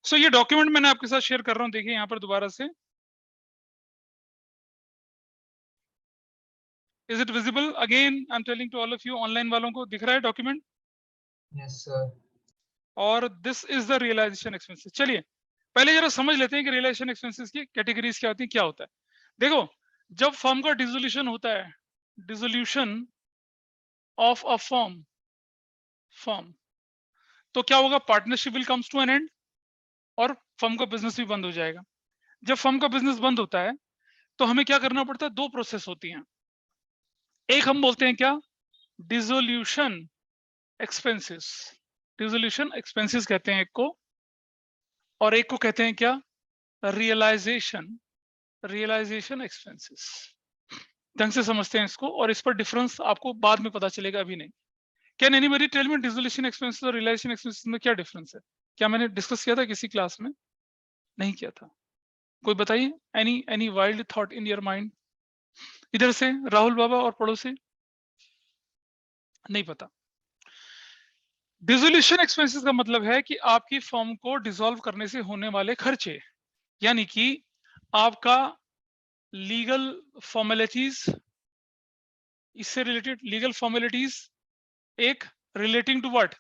सो ये डॉक्यूमेंट मैंने आपके साथ शेयर कर रहा हूं, देखिए यहाँ पर दोबारा से, is it visible? Again I am telling to all of you, online वालों को दिख रहा है डॉक्यूमेंट? Yes sir. और this is the realisation expenses. चलिए पहले जरा समझ लेते हैं कि रियलाइजेशन एक्सपेंसेस की कैटेगरीज क्या होती है, क्या होता है। देखो, जब फर्म का डिसोल्यूशन होता है, डिसोल्यूशन ऑफ अ फर्म, तो क्या होगा? Partnership will comes to an end और फर्म का बिजनेस भी बंद हो जाएगा। जब फर्म का बिजनेस बंद होता है तो हमें क्या करना पड़ता है? दो प्रोसेस होती हैं। एक हम बोलते हैं क्या? Dissolution expenses. डिसोल्यूशन एक्सपेंसेस कहते हैं एक को, और एक को कहते हैं क्या? Realisation expenses. ढंग से समझते हैं इसको, और इस पर डिफरेंस आपको बाद में पता चलेगा, अभी नहीं। Can anybody tell me dissolution expenses और रियलाइजेशन एक्सपेंसेस में क्या डिफरेंस है? क्या मैंने डिस्कस किया था किसी क्लास में? नहीं किया था। कोई बताइए, any wild thought in your mind? इधर से राहुल बाबा और पड़ोसी, नहीं पता। डिसोल्यूशन एक्सपेंसेस का मतलब है कि आपकी फर्म को डिसॉल्व करने से होने वाले खर्चे, यानी कि आपका लीगल फॉर्मेलिटीज, इससे रिलेटेड लीगल फॉर्मेलिटीज, एक relating to what?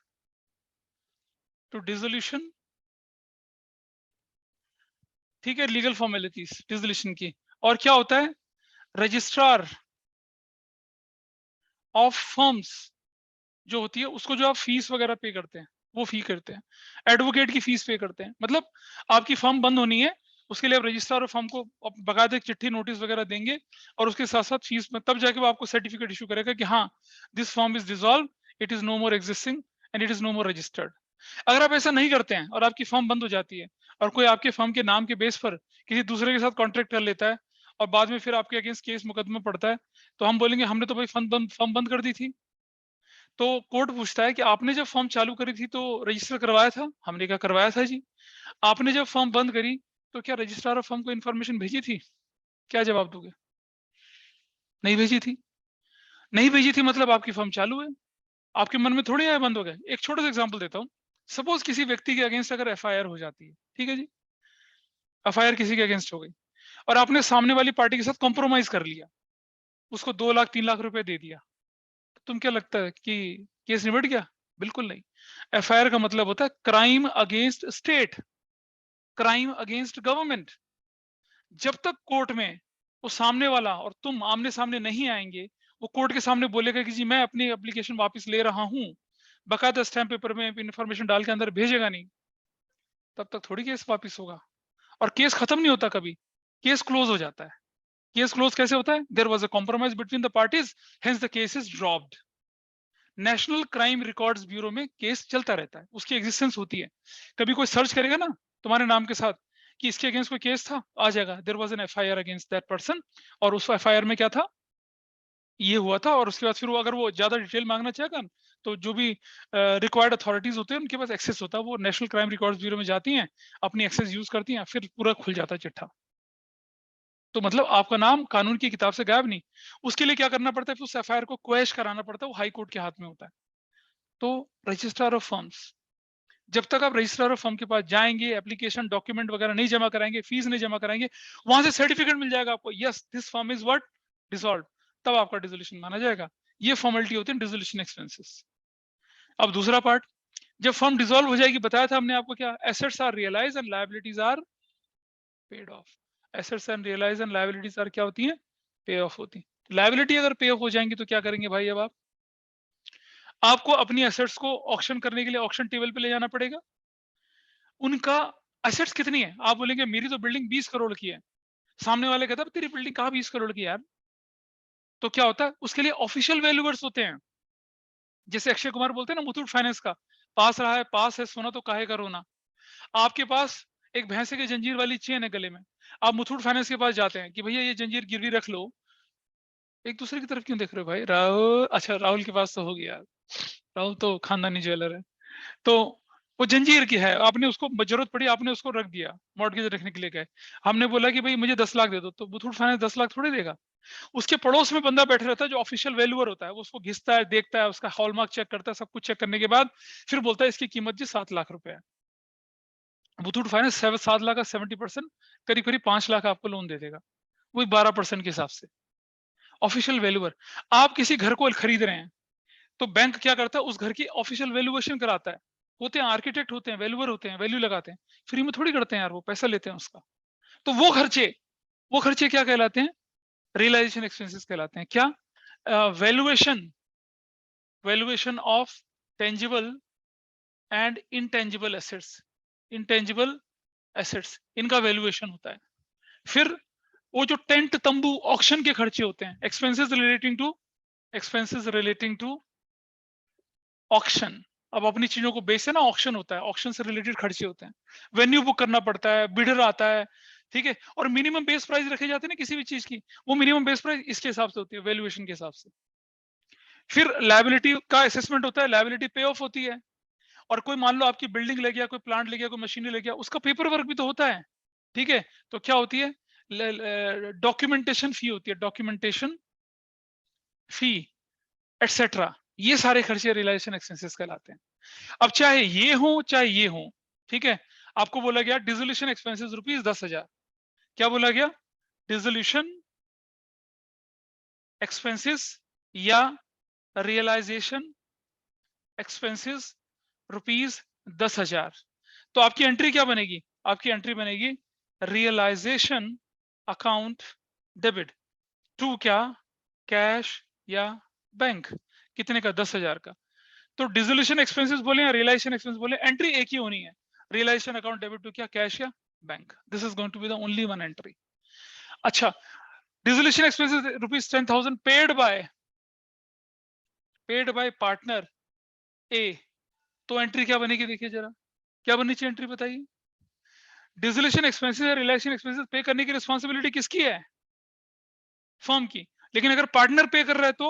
To dissolution. ठीक है, लीगल फॉर्मेलिटीज डिसोल्यूशन की। और क्या होता है? रजिस्ट्रार ऑफ फर्म्स जो होती है, उसको जो आप फीस वगैरह पे करते हैं, वो फी करते हैं, एडवोकेट की फीस पे करते हैं। मतलब आपकी फर्म बंद होनी है, उसके लिए आप रजिस्ट्रार ऑफ फर्म को बकायदा एक चिट्ठी नोटिस वगैरह देंगे, और उसके साथ साथ फीस में तब जाके वो आपको सर्टिफिकेट इशू करेगा कि हाँ, this firm is dissolve, it is no more existing and it is no more registered. अगर आप ऐसा नहीं करते हैं और आपकी फर्म बंद हो जाती है, और कोई आपके फर्म के नाम के बेस पर किसी दूसरे के साथ कॉन्ट्रैक्ट कर लेता है, और बाद में फिर आपके अगेंस्ट केस मुकदमा पड़ता है, तो हम बोलेंगे हमने तो भाई फर्म बंद कर दी थी। तो कोर्ट पूछता है कि आपने जब फर्म चालू करी थी तो रजिस्टर करवाया था? हमने क्या करवाया था जी। आपने जब फर्म बंद करी तो क्या रजिस्ट्रार ऑफ फर्म को इन्फॉर्मेशन भेजी थी? क्या जवाब दोगे? नहीं भेजी थी। नहीं भेजी थी मतलब आपकी फर्म चालू है, आपके मन में थोड़ी है बंद हो गए। एक छोटा सा एग्जांपल देता हूँ। सपोज किसी व्यक्ति के अगेंस्ट अगर एफआईआर हो जाती है, ठीक है जी, एफआईआर किसी के अगेंस्ट हो गई, और आपने सामने वाली पार्टी के साथ कॉम्प्रोमाइज कर लिया, उसको 2 लाख 3 लाख रुपए दे दिया, तो तुम क्या लगता है कि केस निबट गया? बिल्कुल नहीं। एफआईआर का मतलब होता है crime against state, crime against government. जब तक कोर्ट में वो सामने वाला और तुम आमने सामने नहीं आएंगे, वो कोर्ट के सामने बोलेगा कि जी मैं अपनी एप्लीकेशन वापस ले रहा हूं, बकायदा स्टैम्प पेपर में इंफॉर्मेशन डाल के अंदर भेजेगा नहीं, तब तक थोड़ी केस वापस होगा। और केस खत्म नहीं होता कभी, केस क्लोज हो जाता है। केस क्लोज कैसे होता है? There was a compromise between the parties, hence the case is dropped. National crime records bureau में केस चलता रहता है, उसकी एग्जिस्टेंस होती है। कभी कोई सर्च करेगा ना तुम्हारे नाम के साथ कि इसके अगेंस्ट कोई केस था, आ जाएगा there was an FIR against that person, और उस एफआईआर में क्या था, ये हुआ था। और उसके बाद फिर वो अगर वो ज्यादा डिटेल मांगना चाहेगा, तो जो भी रिक्वायर्ड अथॉरिटीज होते हैं उनके पास एक्सेस होता है, वो नेशनल क्राइम रिकॉर्ड्स ब्यूरो में जाती हैं, अपनी एक्सेस यूज करती हैं, फिर पूरा खुल जाता है चिट्ठा। तो मतलब आपका नाम कानून की किताब से गायब नहीं। उसके लिए क्या करना पड़ता है? फिर उस एफआईआर को क्वेश कराना पड़ता है, वो हाई कोर्ट के हाथ में होता है। तो रजिस्ट्रार ऑफ फर्म्स, जब तक आप रजिस्ट्रार ऑफ फर्म के पास जाएंगे, एप्लीकेशन डॉक्यूमेंट वगैरह नहीं जमा कराएंगे, फीस नहीं जमा कराएंगे, वहां से सर्टिफिकेट मिल जाएगा आपको, yes this firm is what dissolve, तब आपका डिसोल्यूशन माना जाएगा। ये फॉर्मेलिटी होती है डिसोल्यूशन एक्सपेंसेस। अब दूसरा पार्ट, जब फर्म डिसॉल्व हो जाएगी, बताया था हमने आपको क्या, assets are realise and liabilities are paid off. Assets and realise and liabilities are क्या होती है? पे ऑफ होती है। लायबिलिटी अगर पे ऑफ हो जाएंगी तो क्या करेंगे भाई? अब आपको अपनी एसेट्स को ऑक्शन करने के लिए ऑक्शन टेबल पे ले जाना पड़ेगा। उनका एसेट्स कितनी है? आप बोलेंगे मेरी तो बिल्डिंग 20 करोड़ की है। सामने वाले कहता है तेरी बिल्डिंग कहाँ 20 करोड़ की है यार? तो क्या होता है? उसके लिए ऑफिशियल वैल्यूअर्स होते हैं, जैसे अक्षय कुमार बोलते हैं ना मुथूट फाइनेंस का, पास रहा है पास है सोना तो काहे का रोना। आपके पास एक भैंसे की जंजीर वाली चेन है गले में, आप मुथूट फाइनेंस के पास जाते हैं कि भैया ये जंजीर गिरवी रख लो। एक दूसरे की तरफ क्यों देख रहे हो भाई? राहुल, अच्छा राहुल के पास तो हो गया, राहुल तो खानदानी ज्वेलर है। तो वो जंजीर की है, आपने उसको जरूरत पड़ी, आपने उसको रख दिया, मॉर्गेज रखने के लिए गए। हमने बोला कि भाई मुझे 10 लाख दे दो, तो मुथूट फाइनेंस 10 लाख थोड़ी देगा। उसके पड़ोस में बंदा बैठा रहता है जो ऑफिशियल वैल्यूअर होता है, वो उसको घिसता है, देखता है, उसका हॉलमार्क चेक करता है, सब कुछ चेक करने के बाद फिर बोलता है इसकी कीमत जी 7 लाख रुपए है। मुथूट फाइनेंस 7 लाख का 70% करीब 5 लाख आपको लोन दे देगा, वही 12% के हिसाब से। ऑफिशियल वैल्यूअर, आप किसी घर को खरीद रहे हैं तो बैंक क्या करता है, उस घर की ऑफिशियल वैल्यूएशन कराता है। होते हैं आर्किटेक्ट, होते हैं वैल्यूअर, होते हैं वैल्यू लगाते हैं, फ्री में थोड़ी करते हैं यार, वो पैसा लेते हैं उसका। तो वो खर्चे क्या कहलाते हैं, रियलाइजेशन एक्सपेंसेस कहलाते हैं। क्या, valuation of tangible and intangible assets, intangible assets इनका वैल्यूएशन होता है। फिर वो जो टेंट तंबू ऑक्शन के खर्चे होते हैं, एक्सपेंसेस रिलेटिंग टू ऑक्शन। अब अपनी चीजों को बेचे ना, ऑक्शन होता है, ऑक्शन से रिलेटेड खर्चे होते हैं, वेन्यू बुक करना पड़ता है, बिडर आता है, ठीक है, और मिनिमम बेस प्राइस रखे जाते हैं ना किसी भी चीज की, वो मिनिमम बेस प्राइस इसके हिसाब से होती है, वैल्यूएशन के हिसाब से। फिर लायबिलिटी का असेसमेंट होता है, लायबिलिटी पे ऑफ होती है, और कोई मान लो आपकी बिल्डिंग ले गया, कोई प्लांट ले गया, कोई मशीनरी ले गया, उसका पेपर वर्क भी तो होता है, ठीक है। तो क्या होती है, डॉक्यूमेंटेशन फी होती है, डॉक्यूमेंटेशन फी एटसेट्रा, ये सारे खर्चे रियलाइजेशन एक्सपेंसेस कहलाते हैं। अब चाहे ये हो, ठीक है, आपको बोला गया डिसोल्यूशन एक्सपेंसेस ₹10,000, क्या बोला गया, डिसोल्यूशन एक्सपेंसेस या रियलाइजेशन एक्सपेंसेस ₹10,000। तो आपकी एंट्री क्या बनेगी, आपकी एंट्री बनेगी रियलाइजेशन अकाउंट डेबिट टू क्या, कैश या बैंक, कितने का, 10,000 का। तो डिसोल्यूशन एक्सपेंसेस बोले या रियलाइजेशन एक्सपेंस बोले, एंट्री एक ही होनी है, रियलाइजेशन अकाउंट डेबिट टू क्या, कैश या bank. This is going to be the only one entry. अच्छा, dissolution expenses ₹10,000 paid by partner A, तो एंट्री क्या बनेगी, देखिए जरा क्या बननी चाहिए एंट्री, बताइए। डिसोल्यूशन एक्सपेंसेस या रियलाइजेशन एक्सपेंसेस पे करने की रिस्पॉन्सिबिलिटी किसकी है, फर्म की, लेकिन अगर पार्टनर पे कर रहा है तो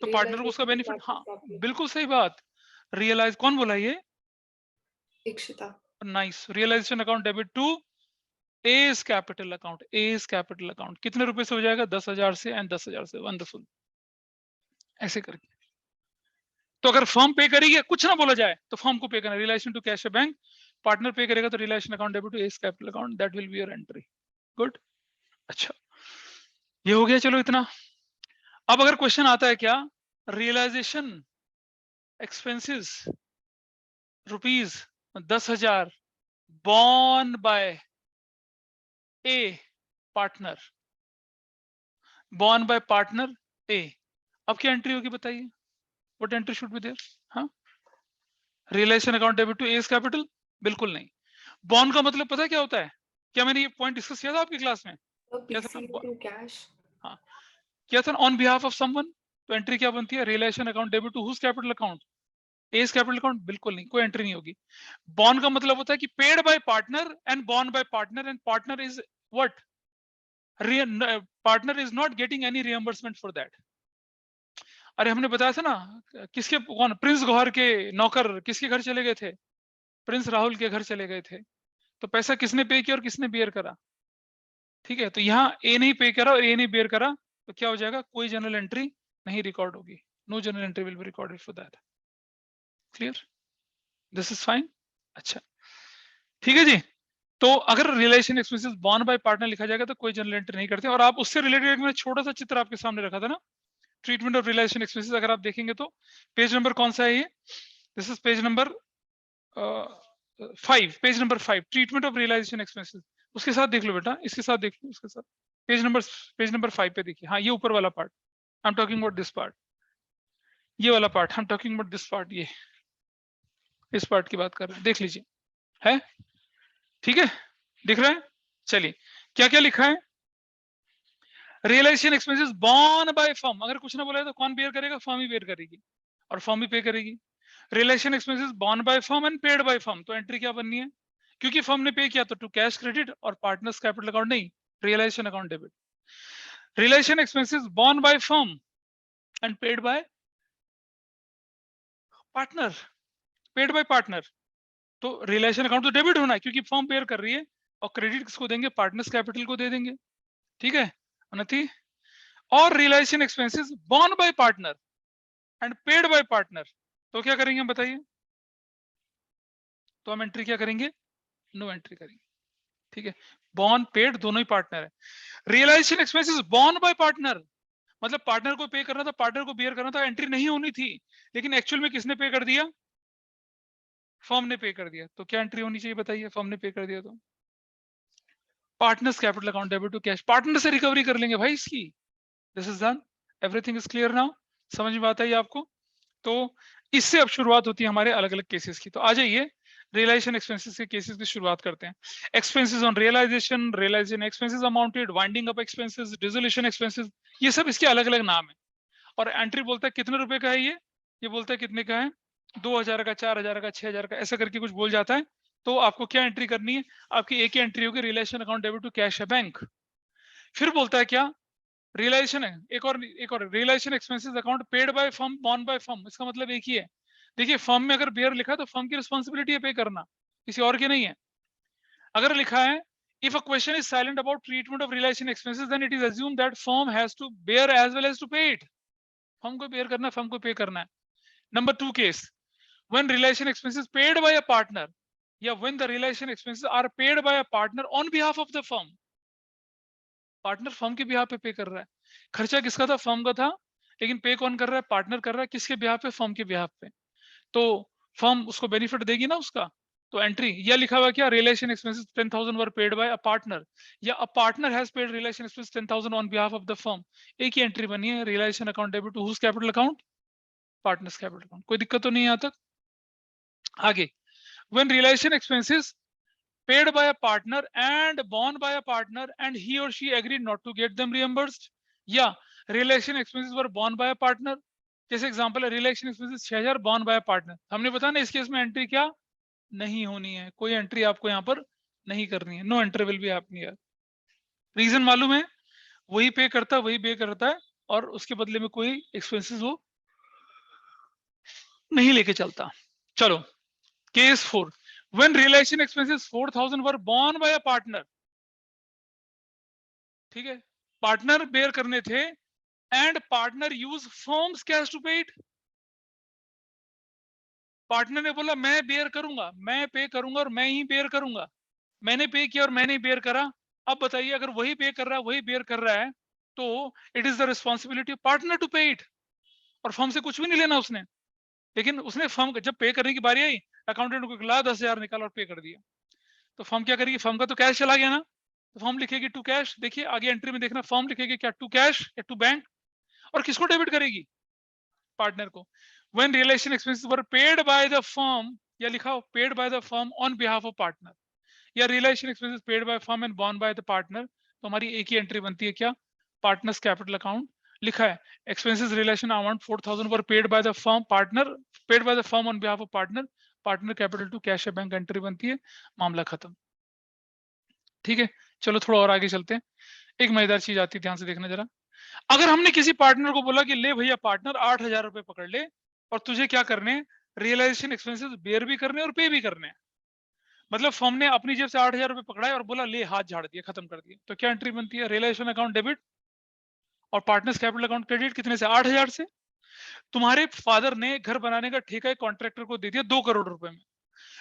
पार्टनर को उसका रियलाइजेशन बेनिफिट, हाँ पार्टनर प्रॉपर्टी। बिल्कुल सही बात। रियलाइज कौन बोला ये, Ikshita. Nice, realisation account debit to as capital account, as capital account कितने रुपए से हो जाएगा, 10,000 से एंड 10,000 से, वंडरफुल, ऐसे करके। तो अगर फर्म पे करेगी, कुछ ना बोला जाए तो फर्म को पे करना, relation to cash bank, partner pay करेगा तो relation account debit to as capital account, that will be your entry. Good, अच्छा ये हो गया, चलो इतना। अब अगर क्वेश्चन आता है क्या, realisation expenses ₹10,000 borne by a partner, borne by partner A, अब क्या एंट्री होगी बताइए, what entry should be there, हाँ, realisation account debit to as capital, बिल्कुल नहीं। बॉन्ड का मतलब पता है क्या होता है, क्या मैंने ये पॉइंट डिस्कस किया था आपकी क्लास में, क्या था, पीसी टू कैश। हाँ, क्या था, ऑन बिहाफ ऑफ समवन, तो एंट्री क्या बनती है, realisation account debit to whose capital account, as capital account, बिल्कुल नहीं, कोई एंट्री नहीं होगी। बॉन्ड का मतलब होता है कि paid by partner and bond by partner, and partner is what, partner is not getting any reimbursement for that. अरे हमने बताया था ना, किसके, कौन, प्रिंस गौहर के नौकर किसके घर चले गए थे, प्रिंस राहुल के घर चले गए थे, तो पैसा किसने पे किया और किसने बेयर करा, ठीक है। तो यहाँ ए नहीं पे करा और ए नहीं बेयर करा, तो क्या हो जाएगा, कोई जनरल एंट्री नहीं रिकॉर्ड होगी, no general entry will be recorded for that. Clear, this is fine, अच्छा ठीक है जी। तो अगर realisation expenses borne by partner लिखा जाएगा तो कोई जनरल एंट्री नहीं करते। और आप उससे रिलेटेड मैंने छोटा सा चित्र आपके सामने रखा था ना, ट्रीटमेंट ऑफ रियलाइजेशन एक्सपेंसेस, अगर आप देखेंगे तो पेज नंबर कौन सा है ये, this is page number 5, page number 5, treatment of realisation expenses, उसके साथ देख लो बेटा, इसके साथ देख लो, उसके साथ पेज नंबर 5 पे देखिए, हाँ ये ऊपर वाला part, I am talking about this part, ये वाला part, I am talking about this part, ये इस पार्ट की बात कर रहे हैं, देख लीजिए, है ठीक है, दिख रहा है। चलिए क्या क्या लिखा है, realisation expenses borne by firm, अगर कुछ ना बोला तो कौन बेयर करेगा, फर्म ही बेयर करेगी और फर्म ही पे करेगी। Realisation expenses borne by firm and paid by firm, तो एंट्री क्या बननी है, क्योंकि फर्म ने पे किया तो टू कैश क्रेडिट और पार्टनर्स कैपिटल अकाउंट नहीं, realisation account debit. Realisation expenses borne by firm and paid by partner, paid by partner, तो रियलाइजेशन अकाउंट तो डेबिट होना है क्योंकि फर्म पेयर कर रही है, और क्रेडिट किसको देंगे, पार्टनर्स कैपिटल को दे देंगे, ठीक है अनति। और realisation expenses borne by partner and paid by partner, तो क्या करेंगे हम बताइए, तो हम एंट्री क्या करेंगे, नो एंट्री करेंगे, ठीक है। बॉर्न पेड दोनों ही पार्टनर है। Realisation expenses borne by partner, मतलब पार्टनर को पे करना था, पार्टनर को बियर करना था, एंट्री नहीं होनी थी, लेकिन एक्चुअल में किसने पे कर दिया? फर्म ने पे कर दिया। तो क्या एंट्री होनी चाहिए बताइए? फर्म ने पे कर दिया तो partners capital account debit to cash, partner से रिकवरी कर लेंगे भाई इसकी। This is done, everything is clear now, समझ में आता है आपको? तो इससे अब शुरुआत होती है हमारे अलग अलग केसेस की। तो आ जाइए रियलाइजेशन एक्सपेंसेस के केसेस की शुरुआत करते हैं। Expenses on realisation, realisation expenses amounted, winding up expenses, dissolution expenses, ये सब इसके अलग अलग नाम है। और एंट्री बोलता है कितने रुपए का है ये बोलता है कितने का है, 2000 का, 4000 का, 6000 का, ऐसा करके कुछ बोल जाता है। तो आपको क्या एंट्री करनी है? आपकी एक ही एंट्री होगी, realisation account debit to cash है बैंक। फिर बोलता है क्या? रियलाइजेशन है, एक और realisation expenses account paid by firm, borne by firm. इसका मतलब एक ही है। देखिए फर्म में अगर बेयर लिखा है तो फर्म की रिस्पॉन्सिबिलिटी है पे करना, किसी और की नहीं है। अगर लिखा है if a question is silent about treatment of realisation expenses then it is assume that firm has to bear as well as to pay it. Firm को बेयर करना है, फर्म को पे करना है। Number 2 case, when realization expenses paid by a partner या when the realization expenses are paid by a partner on behalf of the firm, partner firm के behalf पे कर रहा है। खर्चा किसका था? फर्म का था, लेकिन पे कौन कर रहा है? पार्टनर कर रहा है। किसके बिहाफ पे? फर्म के बिहाफ पे। तो फर्म उसको बेनिफिट देगी ना उसका। तो एंट्री या लिखा हुआ क्या? Realisation expenses 10,000 were paid by a partner, या a partner has paid realisation expenses 10,000 on behalf of the firm. एक ही एंट्री बनी है, realisation account debit to whose capital account? Partners capital account. कोई दिक्कत तो नहीं है यहाँ तक? आगे, when realization expenses paid by a partner and borne by a partner and he or she agreed not to get them reimbursed, या realization expenses were borne by a partner, जैसे एग्जांपल है realisation expenses 6000 borne by a partner, हमने बताया ना इस case में entry क्या नहीं होनी है, कोई एंट्री आपको यहाँ पर नहीं करनी है, no entry will be happening here. Reason मालूम है? वही पे करता है, वही पे करता है, और उसके बदले में कोई एक्सपेंसेस वो नहीं लेके चलता। चलो case 4, when realization expenses 4000 were borne by a partner, ठीक है, पार्टनर बेयर करने थे, and partner use firm's cash to pay it. Partner ने बोला मैं बेयर करूंगा, मैं पे करूंगा और मैं ही बेयर करूंगा। मैंने पे किया और मैंने ही बेयर करा। अब बताइए अगर वही पे कर रहा है, वही बेयर कर रहा है, तो it is the responsibility of partner to pay it, और फर्म से कुछ भी नहीं लेना उसने। लेकिन उसने फर्म जब पे करने की बारी आई, अकाउंटेंट को खिला 10,000 निकाला और पे कर दिया। तो फर्म क्या करेगी? फर्म का तो कैश चला गया ना, तो फर्म लिखेगी टू कैश। देखिए आगे एंट्री में देखना, फर्म लिखेगी क्या? टू कैश या टू बैंक, और किसको डेबिट करेगी? पार्टनर को। when realization expenses were paid by the firm, या लिखा हो paid by the firm on behalf of partner, या realization expenses paid by firm and borne by the partner, तो हमारी एक ही एंट्री बनती है क्या? Partners capital account. लिखा है expenses relation amount 4000 were paid by the firm, partner paid by the firm on behalf of partner, partner capital to cash bank entry बनती है, मामला खत्म। ठीक है, चलो थोड़ा और आगे चलते हैं। एक मजेदार चीज आती है, ध्यान से देखना जरा। अगर हमने किसी पार्टनर को बोला कि ले भैया पार्टनर 8,000 रुपए पकड़ ले, और तुझे क्या करने, रियलाइजेशन एक्सपेंसेस बेयर भी करने और पे भी करने। मतलब फर्म ने अपनी जेब से 8,000 रुपए पकड़ाए और बोला ले, हाथ झाड़ दिया, खत्म कर दिया। तो क्या एंट्री बनती है? रियलाइजेशन अकाउंट डेबिट और पार्टनर्स कैपिटल अकाउंट क्रेडिट। कितने से? 8,000 से। तुम्हारे फादर ने घर बनाने का ठेका एक कॉन्ट्रैक्टर को दे दिया 2 करोड़ रुपए में।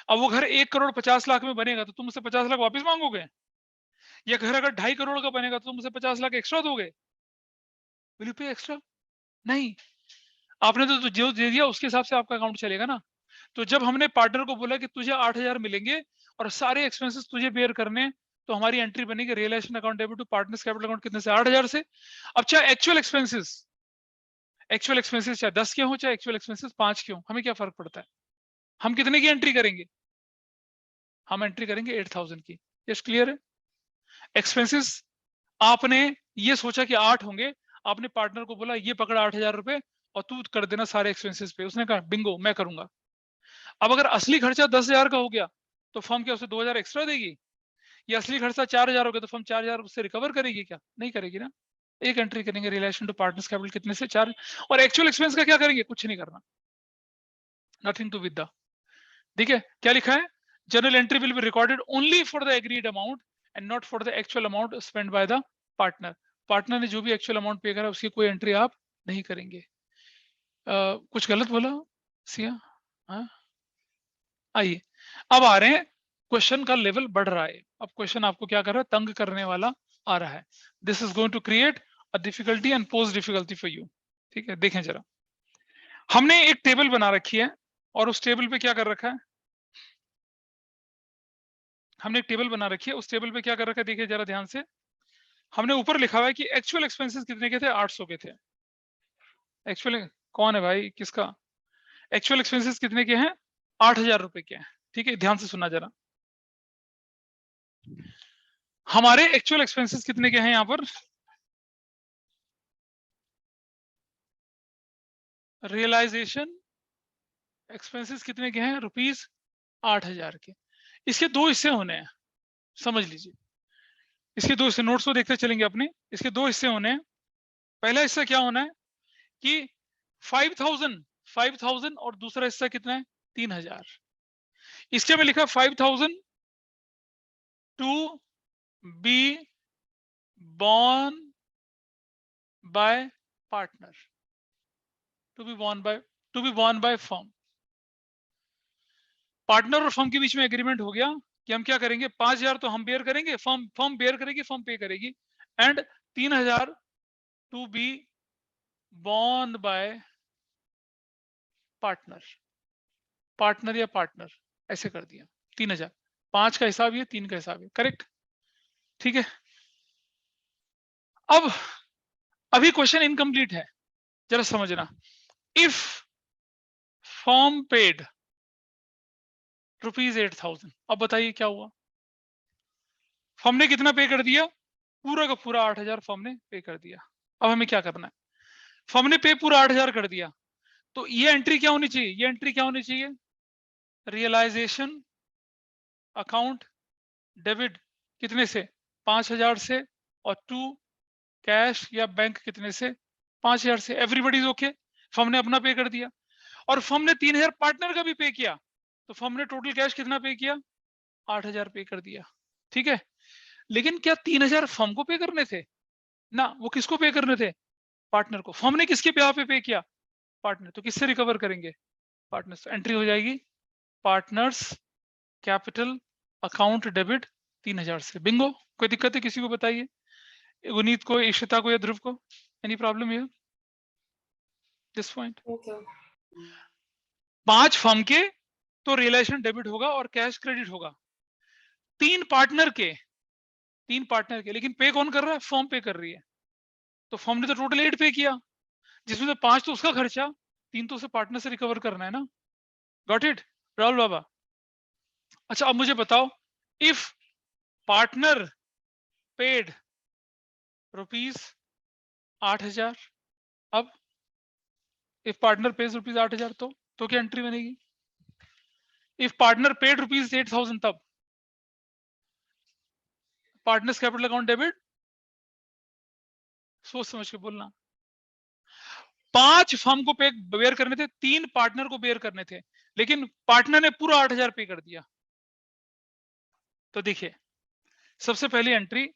अब वो घर 1,50,00,000 में बनेगा, तो तुम उससे 50 लाख वापस मांगोगे? या घर अगर 2.5 करोड़ का बनेगा तो तुम उसे 50 लाख एक्स्ट्रा दोगे? विल यू पे एक्स्ट्रा? नहीं। आपने तो जो दे दिया उसके हिसाब से आपका अकाउंट चलेगा ना। तो जब हमने पार्टनर को बोला कि तुझे 8,000 मिलेंगे और सारे एक्सपेंसेस तुझे बेयर करने, तो हमारी एंट्री बनेगी realization account debit to partners capital account. कितने से? 8,000 से। अब चाहे एक्चुअल एक्सपेंसेस चाहे 10 के हो, चाहे एक्चुअल एक्सपेंसेस 5 के हो, हमें क्या फर्क पड़ता है? हम कितने की एंट्री करेंगे? हम एंट्री करेंगे 8,000 की। यस, क्लियर है? एक्सपेंसेस आपने ये सोचा कि 8 होंगे, आपने पार्टनर को बोला ये पकड़ा 8,000 रुपए और तू कर देना सारे एक्सपेंसेस पे। उसने कहा बिंगो, मैं करूंगा। अब अगर असली खर्चा 10,000 का हो गया, तो फर्म क्या उसे 2,000 एक्स्ट्रा देगी? या असली खर्चा 4,000 हो गया तो फर्म 4,000 उससे रिकवर करेगी क्या? नहीं करेगी ना। एक एंट्री करेंगे रिलेशन टू पार्टनर्स कैपिटल, कितने से? 4। और एक्चुअल एक्सपेंस का क्या करेंगे? कुछ नहीं करना, नथिंग टू विद द। ठीक है, क्या लिखा है? General entry will be recorded only for the agreed amount and not for the actual amount spend by the partner. Partner ने जो भी एक्चुअल अमाउंट पे करा उसकी कोई एंट्री आप नहीं करेंगे। कुछ गलत बोला सिया? हाँ, आइए अब आ रहे हैं क्वेश्चन का लेवल बढ़ रहा है। अब क्वेश्चन आपको क्या कर रहा है, तंग करने वाला आ रहा है। This is going to create a difficulty and pose difficulty for you. ठीक है, देखें जरा, हमने एक टेबल बना रखी है और उस टेबल पे क्या कर रखा है, हमने एक टेबल बना रखी है, उस टेबल पे क्या कर रखा है, देखिए जरा ध्यान से। हमने ऊपर लिखा हुआ है कि एक्चुअल एक्सपेंसेस कितने के थे, 800 के थे। एक्चुअल कौन है भाई, किसका? एक्चुअल एक्सपेंसेस कितने के हैं, 8,000 रुपए के हैं। ठीक है, ध्यान से सुनना जरा, हमारे एक्चुअल एक्सपेंसेस कितने के हैं यहां पर, रियलाइजेशन एक्सपेंसेस कितने के हैं, ₹8,000 के। इसके दो हिस्से होने हैं, समझ लीजिए। इसके दो हिस्से, नोट्स को देखते चलेंगे अपने। इसके दो हिस्से होने हैं। पहला हिस्सा क्या होना है कि 5,000 और दूसरा हिस्सा कितना है, 3,000। इसके में लिखा 5,000 to be borne by partner, to be borne by firm। Partner और फर्म के बीच में एग्रीमेंट हो गया कि हम क्या करेंगे, 5,000 तो हम बेयर करेंगे, फर्म बेयर करेगी, फर्म पे करेगी, and 3,000 to be borne by partner या पार्टनर, ऐसे कर दिया। 3,000, 5 का हिसाब ये, 3 का हिसाब ये, करेक्ट। ठीक है, अब अभी क्वेश्चन इनकम्प्लीट है, जरा समझना। इफ फर्म पेड ₹8,000, अब बताइए क्या हुआ। फर्म ने कितना पे कर दिया, पूरा का पूरा 8,000 फर्म ने पे कर दिया। अब हमें क्या करना है, फर्म ने पे पूरा 8,000 कर दिया, तो ये एंट्री क्या होनी चाहिए, ये एंट्री क्या होनी चाहिए, रियलाइजेशन अकाउंट डेबिट कितने से, 5,000 से, और टू कैश या बैंक कितने से, 5,000 से। एवरीबडी इज ओके, फर्म ने अपना पे कर दिया, और फर्म ने 3,000 पार्टनर का भी पे किया, तो फर्म ने टोटल कैश कितना पे किया, 8,000 पे कर दिया। ठीक है, लेकिन क्या 3,000 फर्म को पे करने थे ना, वो किसको पे करने थे, पार्टनर को। फर्म ने किसके ब्याह पे किया, पार्टनर, तो किससे रिकवर करेंगे, पार्टनर से। एंट्री हो जाएगी पार्टनर्स कैपिटल अकाउंट डेबिट 3,000 से। बिंगो, कोई दिक्कत है किसी को, बताइए, गुनीत को, इशिता को या ध्रुव को, any problem here this point. Okay. 5 firm के तो रियलाइजेशन डेबिट होगा और कैश क्रेडिट होगा। 3 पार्टनर के, लेकिन पे कौन कर रहा है, फर्म पे कर रही है। तो फर्म ने तो टोटल 8 पे किया, जिसमें से 5 तो उसका खर्चा, 3 तो उसे पार्टनर से रिकवर करना है ना। गॉट इट राहुल बाबा। अच्छा, अब मुझे बताओ, इफ पार्टनर पेड ₹8,000, अब इफ पार्टनर पेज ₹8,000, तो क्या एंट्री बनेगी, इफ पार्टनर पेड ₹8,000, तब पार्टनर्स कैपिटल अकाउंट डेबिट, सोच समझ के बोलना। 5 फर्म को पे बेयर करने थे, 3 पार्टनर को बेयर करने थे, लेकिन पार्टनर ने पूरा 8,000 पे कर दिया। तो देखिए, सबसे पहली entry,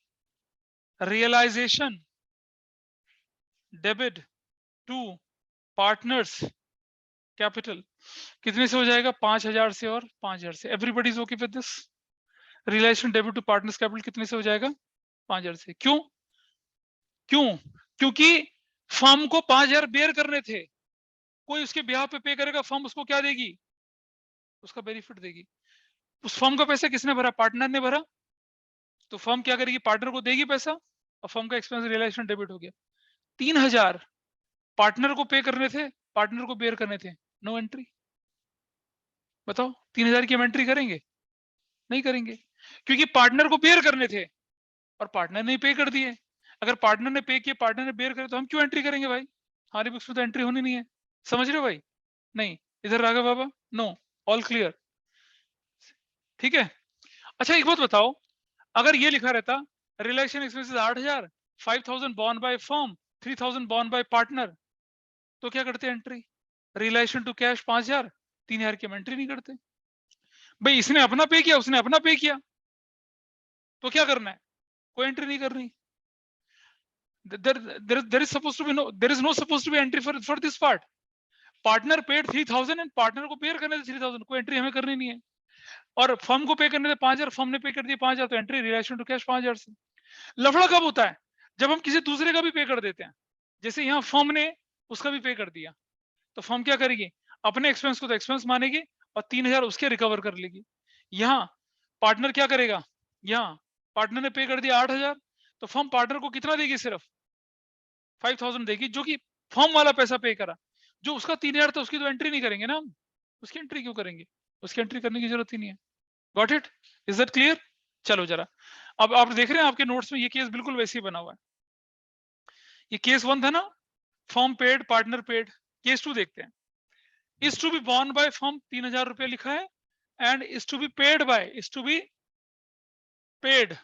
realization debit to partners capital कितने से हो जाएगा, 5,000 से और 5,000 से। Everybody is okay with this. Realization debit to partners capital कितने से हो जाएगा, 5,000 से। क्यों, क्योंकि फर्म को 5,000 बेयर करने थे, कोई उसके ब्याह पे करेगा, फर्म उसको क्या देगी, उसका बेनिफिट देगी। उस फर्म का पैसा किसने भरा, पार्टनर ने भरा, तो फर्म क्या करेगी, पार्टनर को देगी पैसा, और फर्म का एक्सपेंस रियलाइजेशन डेबिट हो गया। 3,000 पार्टनर को पे करने थे, पार्टनर को बेयर करने थे, नो एंट्री। बताओ 3,000 की हम एंट्री करेंगे, नहीं करेंगे, क्योंकि पार्टनर को बेयर करने थे और पार्टनर ने पे कर दिए। अगर पार्टनर ने पे किए, पार्टनर ने बेयर करे, तो हम क्यों एंट्री करेंगे भाई, हमारी बुक्स में तो एंट्री होनी नहीं है। समझ रहे हो भाई, नहीं, इधर राघव बाबा, नो, ऑल क्लियर। ठीक है, अच्छा एक बात बताओ, अगर ये लिखा रहता relation expenses 8,000, 5,000 born by firm, 3,000 born by partner, तो क्या करते एंट्री, रिलेशन टू कैश 5,000, 3,000 की हम एंट्री नहीं करते। भाई इसने अपना पे किया, उसने अपना पे किया, तो क्या करना है, कोई एंट्री नहीं करनी। there is supposed to be there is no supposed to be entry for this part. Partner paid 3,000 and partner को पेयर करने थे 3,000, कोई एंट्री हमें करनी नहीं है। और फर्म को पे करने थे 5,000, फर्म ने पे कर दिया 5,000, तो एंट्री रिलेशन टू कैश 5,000 से। लफड़ा कब होता है? जब हम किसी दूसरे का भी पे कर देते हैं। जैसे यहाँ फर्म ने उसका भी पे कर दिया, तो फर्म क्या करेगी? अपने एक्सपेंस को तो एक्सपेंस मानेगी और 3,000 उसके रिकवर कर लेगी। यहाँ पार्टनर क्या करेगा? यहाँ पार्टनर ने पे कर दिया 8,000, तो फर्म पार्टनर को कितना देगी? सिर्फ 5,000 देगी, जो कि फर्म वाला पैसा पे करा। जो उसका 3,000 था, उसकी तो एंट्री नहीं करेंगे ना हम। उसकी एंट्री क्यों करेंगे? उसकी एंट्री करने की जरूरत ही नहीं है। Got it? Is that clear? चलो जरा, अब आप देख रहे हैं आपके नोट्स में ये केस बिल्कुल वैसे ही बना हुआ है। ये केस 1 था ना, firm paid, partner paid. Case 2 देखते हैं। Is to be borne by firm, 3,000 रुपया लिखा है, and is to be paid by, is to be paid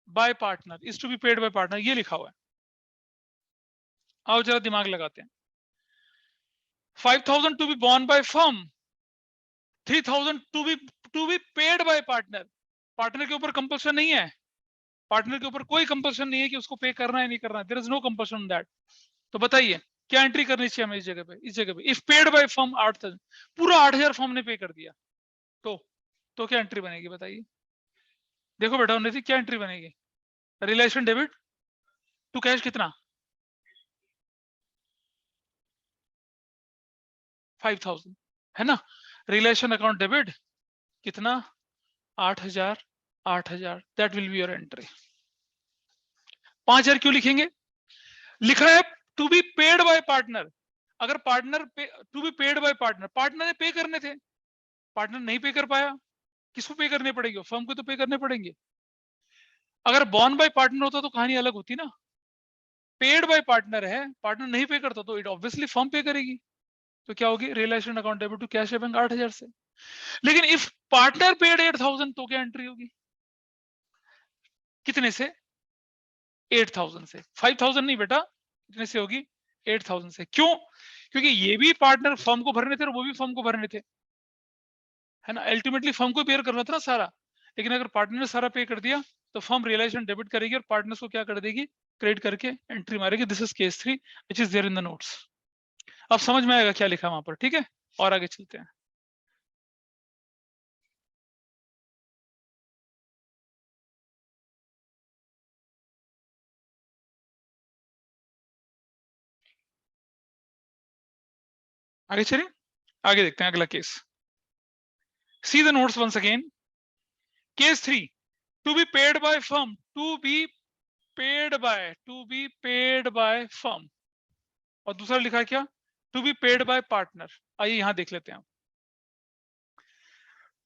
by partner, is to be paid by partner, ये लिखा हुआ है। आओ जरा दिमाग लगाते हैं। 5,000 to be borne by firm, 3,000 to be paid by partner. Partner के ऊपर कंपल्सन नहीं है, पार्टनर के ऊपर कोई कंपल्सन नहीं है कि उसको पे करना है नहीं करना है, there is no compulsion on that. तो बताइए क्या एंट्री करनी चाहिए हमें इस जगह पे? इस जगह पे इफ पेड बाय फर्म 8,000, पूरा 8,000 फर्म ने पे कर दिया, तो क्या एंट्री बनेगी बताइए? देखो बेटा उन्नति, क्या एंट्री बनेगी? रिलेशन डेबिट टू कैश कितना? 5,000 है ना। रिलेशन अकाउंट डेबिट कितना? 8,000, 8,000, that will be your entry. 5,000 क्यों लिखेंगे? लिखा है to be paid by partner. अगर partner to be paid by partner, partner ने पे करने थे, पार्टनर नहीं पे कर पाया, किसको पे करने पड़ेंगे? फर्म को तो पे करने पड़ेंगे। अगर बॉर्न बाय पार्टनर होता तो कहानी अलग होती ना। पेड बाय पार्टनर है, पार्टनर नहीं पे करता तो इट ऑब्वियसली फर्म पे करेगी। तो क्या होगी? Relation account debit to cash bank 8,000 से। लेकिन इफ पार्टनर पेड 8,000, तो क्या एंट्री होगी? कितने से? 8,000 से। 5,000 नहीं बेटा, कितने से होगी? 8,000 से। क्यों? क्योंकि ये भी पार्टनर फर्म को भरने थे और वो भी फर्म को भरने थे, है ना। अल्टीमेटली फर्म को पेयर करना था ना सारा। लेकिन अगर पार्टनर ने सारा पे कर दिया, तो फर्म रियलाइजेशन डेबिट करेगी और पार्टनर्स को क्या कर देगी? क्रेडिट करके एंट्री मारेगी। This is case 3 which is there in the notes. अब समझ में आएगा क्या लिखा वहां पर, ठीक है। और आगे चलते हैं। आगे चलिए, आगे देखते हैं अगला case. See the notes once again. Case 3, to be paid by firm, to be paid by firm. और दूसरा लिखा है क्या? To be paid by partner. आइए यहां देख लेते हैं।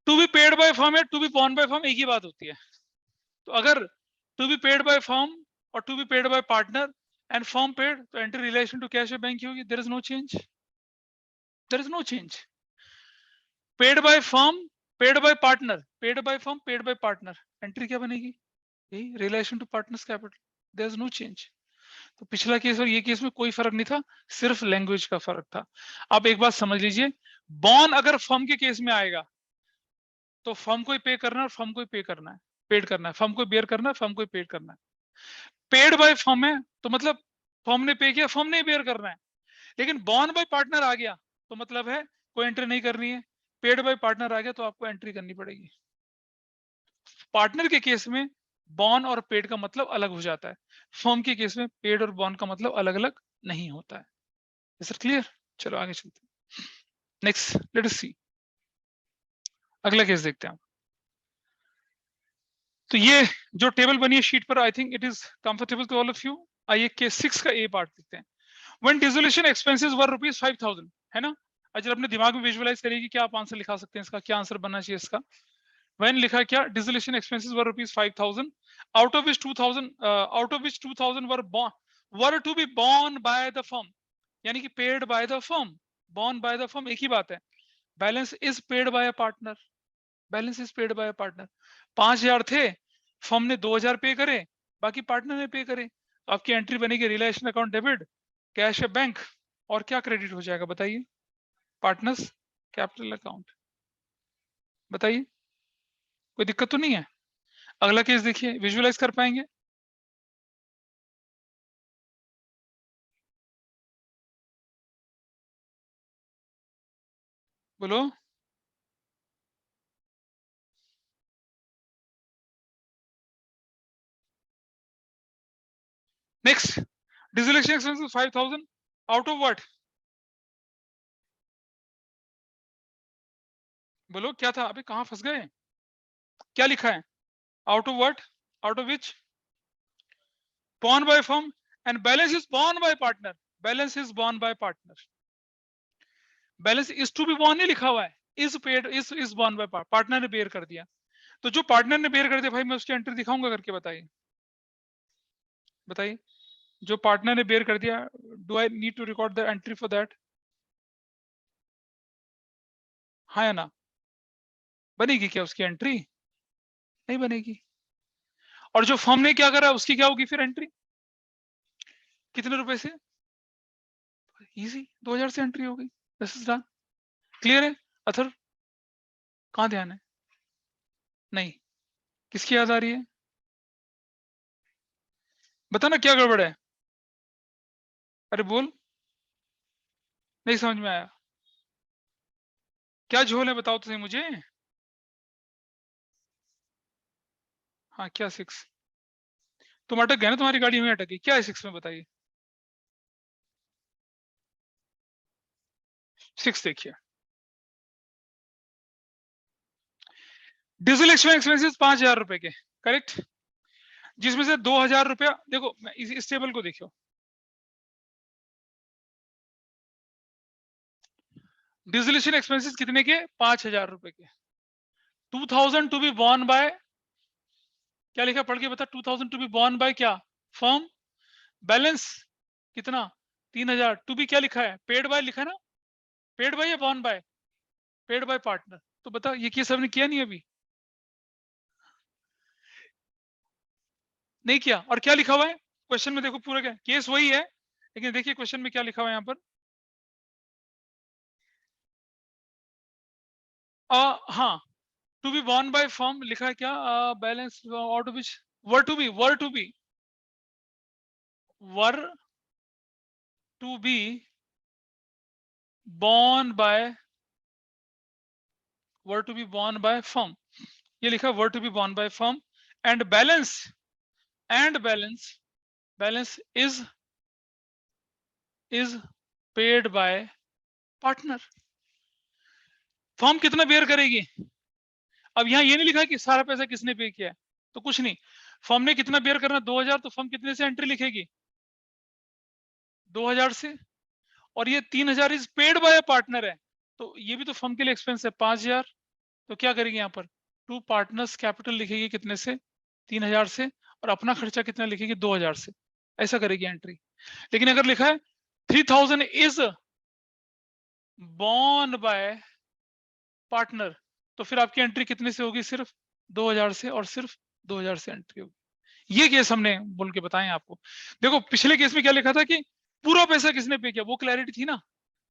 To be paid by firm है, to be borne by firm एक ही बात होती है। तो अगर to be paid by firm और to be paid by partner and firm paid, तो entry relation to cash bank होगी। There is no change, there is no change. Paid by firm, paid by partner, paid by firm, paid by partner, entry क्या बनेगी? यही realisation to partners capital. There is no change. तो पिछला case और ये case में कोई फर्क नहीं था, सिर्फ लैंग्वेज का फर्क था। अब एक बात समझ लीजिए, बॉर्न अगर फर्म के केस में आएगा तो फर्म को ही पे करना है और फर्म को ही पे करना है, पेड करना है, फर्म को बेयर करना है, फर्म को ही पेड करना है। पेड बाय फर्म है तो मतलब फर्म ने पे किया, फर्म ने बेयर करना है। लेकिन बॉर्न बाय पार्टनर आ गया तो मतलब है कोई एंट्री नहीं करनी है। पेड बाय पार्टनर आ गया तो आपको एंट्री करनी पड़ेगी। पार्टनर के केस में बॉर्न और पेड का मतलब अलग हो जाता है, फर्म के केस में पेड और बॉर्न का मतलब अलग अलग नहीं होता है। Is it clear? चलो आगे चलते हैं। नेक्स्ट लेट अस सी, अगला केस देखते हैं। तो ये जो टेबल बनी है शीट पर, I think it is comfortable to all of you. आइए केस 6 का ए पार्ट देखते हैं। व्हेन डिसोल्यूशन एक्सपेंसेस वर ₹5,000, है ना। अगर अपने दिमाग में विजुअलाइज करिए कि क्या आप आंसर लिखा सकते हैं, इसका क्या आंसर बनना चाहिए इसका। व्हेन लिखा क्या? Dissolution expenses were ₹5,000, out of which 2,000 were to be borne by the firm, यानी कि paid by the firm. Borne by the firm एक ही बात है। Balance is paid by a partner, balance is paid by a partner. 5,000 थे, firm ने 2,000 पे करे, बाकी पार्टनर ने पे करे। तो आपकी एंट्री बनेगी रिलेशन अकाउंट डेबिट कैश है बैंक, और क्या क्रेडिट हो जाएगा बताइए? Partners capital account. बताइए कोई दिक्कत तो नहीं है? अगला केस देखिए, विजुअलाइज कर पाएंगे? बोलो। Next, dissolution expenses 5000 out of what? बोलो क्या था? अबे कहां फंस गए? क्या लिखा है? Out of what? Out of which? borne by firm and balance is borne by partner. Balance is borne by partner. Balance is to be borne नहीं लिखा हुआ है, is paid is borne by partner ने bear कर दिया। तो जो partner ने बेयर कर दिया भाई मैं उसकी एंट्री दिखाऊंगा करके, बताइए बताइए। जो पार्टनर ने बेयर कर दिया, do I need to record the entry for that? हाँ या ना? बनेगी क्या उसकी एंट्री? नहीं बनेगी। और जो फर्म ने क्या करा उसकी क्या होगी फिर एंट्री? कितने रुपए से? इजी, 2000 से एंट्री होगी। This is done. क्लियर है? अथर कहां ध्यान है? नहीं, किसकी याद आ रही है? बता ना क्या गड़बड़ है? अरे बोल, नहीं समझ में आया। क्या झोल है बताओ तो सही मुझे। हाँ क्या 6? तुम अटक गए ना, तुम्हारी गाड़ी में अटक गई। क्या है 6 में बताइए? 6 देखिए, डीजल एक्सपेंसेस 5000 रुपए के, करेक्ट, जिसमें से 2000 रुपया, देखो इस टेबल को देखो, डिसोल्यूशन एक्सपेंसेस कितने के? 5000 रुपए के। 2000 टू बी बॉर्न बाय, क्या लिखा पढ़ के बता? 2000 टू बी बॉर्न बाय क्या? फर्म। बैलेंस कितना? 3000 टू बी, क्या लिखा है? पेड बाय लिखा ना? पेड बाय या borne by? Paid by partner. तो बता ये केस हमने किया नहीं अभी? नहीं किया। और क्या लिखा हुआ है क्वेश्चन में? देखो पूरा क्या केस वही है, लेकिन देखिए क्वेश्चन में क्या लिखा हुआ है यहाँ पर। हाँ, to be borne by firm लिखा है क्या? Balance out of which were to be, were to be, were to be borne by, were to be borne by firm, ये लिखा were to be borne by firm, and balance, and balance, balance is paid by partner. Firm कितना bear करेगी? अब यहाँ ये नहीं लिखा कि सारा पैसा किसने पे किया है, तो कुछ नहीं। फर्म ने कितना बेयर करना? 2000, तो फर्म कितने से एंट्री लिखेगी? 2000 से। और ये 3000 इज पेड बाय पार्टनर है, तो ये भी तो फर्म के लिए एक्सपेंस है 5000। तो क्या करेगी यहाँ पर? टू पार्टनर्स कैपिटल लिखेगी कितने से? 3000 से, और अपना खर्चा कितना लिखेगी? 2000 से। ऐसा करेगी एंट्री। लेकिन अगर लिखा है 3000 इज बॉर्न बाय पार्टनर, तो फिर आपकी एंट्री कितने से होगी? सिर्फ 2000 से, और सिर्फ 2000 से एंट्री होगी। ये केस हमने बोल के बताए आपको। देखो पिछले केस में क्या लिखा था कि पूरा पैसा किसने पे किया, वो क्लैरिटी थी ना।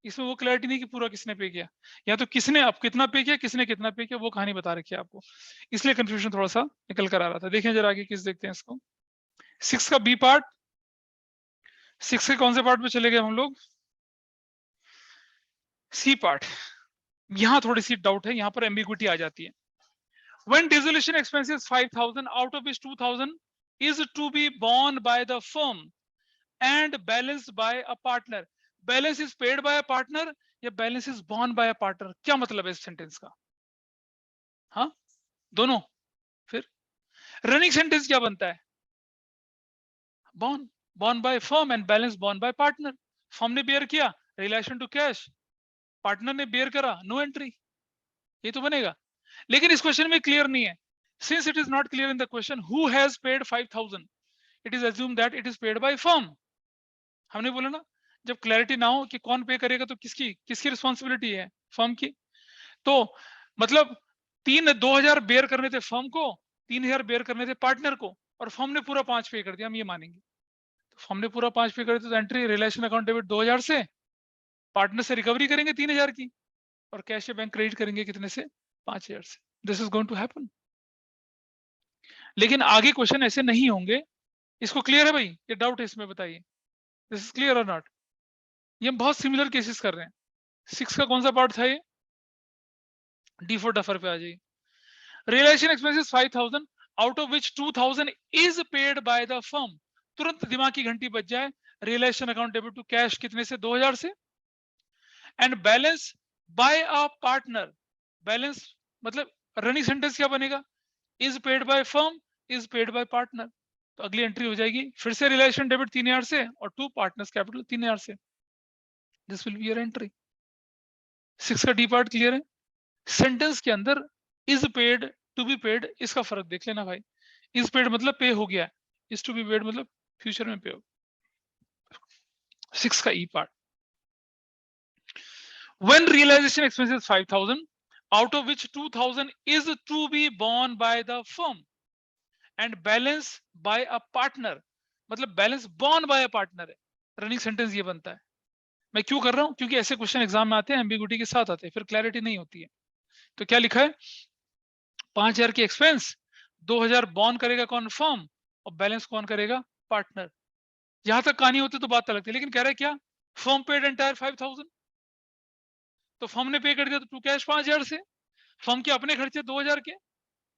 इसमें वो क्लैरिटी नहीं कि पूरा किसने पे किया, या तो किसने अब कितना पे किया, किसने कितना पे किया, वो कहानी बता रखी है आपको। इसलिए कंफ्यूजन थोड़ा सा निकल कर आ रहा था। देखें जरा आगे किस देखते हैं इसको। 6 का बी पार्ट, 6 के कौन से पार्ट में चले गए हम लोग? C part. यहां थोड़ी सी डाउट है, यहां पर एम्बिग्विटी आ जाती है। When dissolution expenses 5000 out of which 2000 is to be borne by the firm and balanced by a partner. Balance is paid by a partner या balance is borne by a partner? क्या मतलब है इस sentence का? हाँ दोनों। फिर running sentence क्या बनता है? borne by firm and balance borne by partner. Firm ने बेयर किया रिलेशन टू कैश, पार्टनर ने बेयर करा, नो एंट्री। ये तो बनेगा। लेकिन इस क्वेश्चन में क्लियर नहीं है। Since it is not clear in the question who has paid 5000, it is assume that it is paid by firm. हमने बोला ना जब क्लैरिटी ना हो कि कौन पे करेगा तो किसकी किसकी रिस्पॉन्सिबिलिटी है? फर्म की। तो मतलब 2000 बेयर करने थे फर्म को, 3000 बेयर करने थे पार्टनर को, और फर्म ने पूरा 5 पे कर दिया, हम ये मानेंगे। तो फर्म ने पूरा 5 पे कर दिया तो एंट्री रिलेशन अकाउंट डेबिट 2000 से, पार्टनर से रिकवरी करेंगे 3000 की, और कैश बैंक क्रेडिट करेंगे कितने से? 5000 से। This is going to happen. लेकिन आगे क्वेश्चन ऐसे नहीं होंगे। इसको क्लियर है भाई? ये डाउट है इसमें बताइए। दिस इज क्लियर और नॉट? ये हम बहुत सिमिलर केसेस कर रहे हैं। 6 का कौन सा पार्ट था ये? डी फॉर डफर पे आ जाइए। Relation expenses 5000 out of which 2000 is paid by the firm. तुरंत दिमाग की घंटी बज जाए, realization account debit to cash कितने से, 2000 से, and balance by a partner, balance मतलब रनिंग सेंटेंस क्या बनेगा, is paid by firm, is paid by partner. तो अगली एंट्री हो जाएगी फिर से रियलाइजेशन डेबिट 3000 से और टू पार्टनर्स कैपिटल 3000 से। This will be your entry. 6 का डी पार्ट क्लियर है। सेंटेंस के अंदर is paid, to be paid, इसका फर्क देख लेना भाई। इज पेड मतलब पे हो गया, इज टू बी पेड मतलब फ्यूचर में पे हो। 6 का ई part, when realization expense is 5000 out of which 2000 is to be borne by the firm and balance by a partner, मतलब balance borne by a partner है। रनिंग सेंटेंस ये बनता है। मैं क्यों कर रहा हूं, क्योंकि ऐसे क्वेश्चन एग्जाम में आते हैं, एम्बिग्यूटी के साथ आते हैं, फिर क्लैरिटी नहीं होती है। तो क्या लिखा है, 5000 की एक्सपेंस, 2000 बॉर्न करेगा कौन, फर्म, और बैलेंस कौन करेगा, पार्टनर। यहां तक कहानी होती तो बात अलग थी, लेकिन कह रहा है क्या, फर्म पेड एंटायर 5000, तो फर्म ने पे कर दिया तो टू कैश 5000 से, फर्म के अपने खर्चे 2000 के,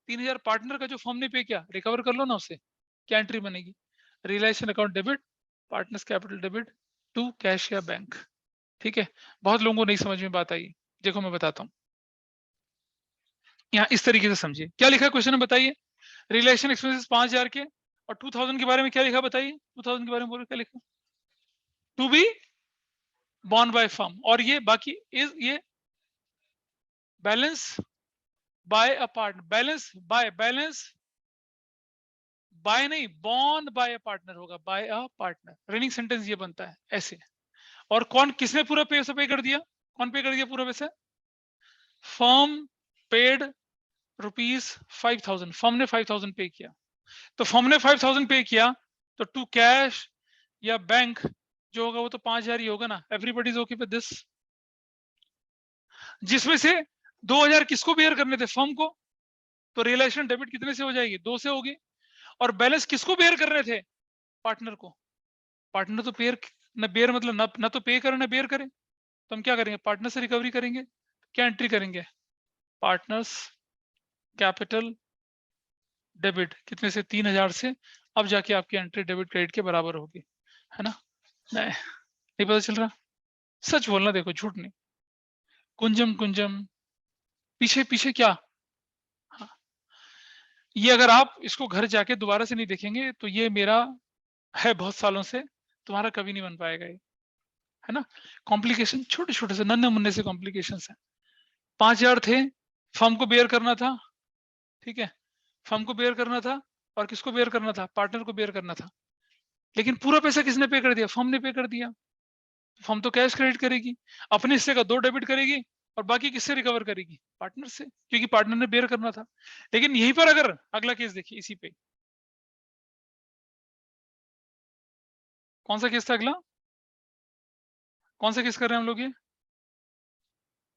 3000 पार्टनर का जो फर्म ने पे किया, रिकवर कर लो ना उससे। क्या एंट्री बनेगी, realization account debit, partners capital debit to cash या बैंक। ठीक है, बहुत लोगों को नहीं समझ में बात आई। देखो मैं बताता हूं, यहाँ इस तरीके से समझिए। क्या लिखा है क्वेश्चन में बताइए, रिलेशन एक्सपेंसेस 5000 के, और 2000 के बारे में क्या लिखा बताइए, 2000 के बारे में बोलो क्या लिखा, to be borne by firm, और ये बाकी इज ये balance by a partner, balance by नहीं, बॉर्न बाय अ पार्टनर होगा, by a partner. Running sentence ये बनता है ऐसे। और कौन, किसने पूरा पैसा पे कर दिया, कौन पे कर दिया पूरा पैसा, फर्म पेड ₹5000, फर्म ने 5000 पे किया। तो फर्म ने 5000 पे किया, तो टू कैश या बैंक जो होगा वो तो 5000 ही होगा ना। Everybody is okay with this. जिसमें से 2000 किसको बेयर करने थे, फर्म को, तो रियलाइजेशन डेबिट कितने से हो जाएगी, 2 से होगी। और बैलेंस किसको बेयर कर रहे थे, पार्टनर को। पार्टनर तो पेयर न, बेयर मतलब ना तो पे करे ना बेयर करे, तो हम क्या करेंगे, पार्टनर से रिकवरी करेंगे। क्या एंट्री करेंगे, पार्टनर्स कैपिटल डेबिट कितने से, 3000 से। अब जाके आपकी एंट्री डेबिट क्रेडिट के बराबर होगी, है ना। नहीं पता चल रहा, सच बोलना, देखो झूठ नहीं। कुंजम कुंजम, पीछे पीछे क्या, हाँ। ये अगर आप इसको घर जाके दोबारा से नहीं देखेंगे तो ये मेरा है बहुत सालों से, तुम्हारा कभी नहीं बन पाएगा ये, है ना। कॉम्प्लिकेशन छोटे छोटे से नन्हे मुन्ने से कॉम्प्लिकेशन है। 5000 थे, फर्म को बेयर करना था, ठीक है, फर्म को बेयर करना था, और किसको बेयर करना था, पार्टनर को बेयर करना था। लेकिन पूरा पैसा किसने पे कर दिया, फर्म ने पे कर दिया। फर्म तो कैश क्रेडिट करेगी, अपने हिस्से का 2 डेबिट करेगी, और बाकी किससे रिकवर करेगी, पार्टनर से, क्योंकि पार्टनर ने बेयर करना था। लेकिन यहीं पर अगर अगला केस देखिए, इसी पे कौन सा केस था अगला, कौन सा केस कर रहे हैं हम लोग, ये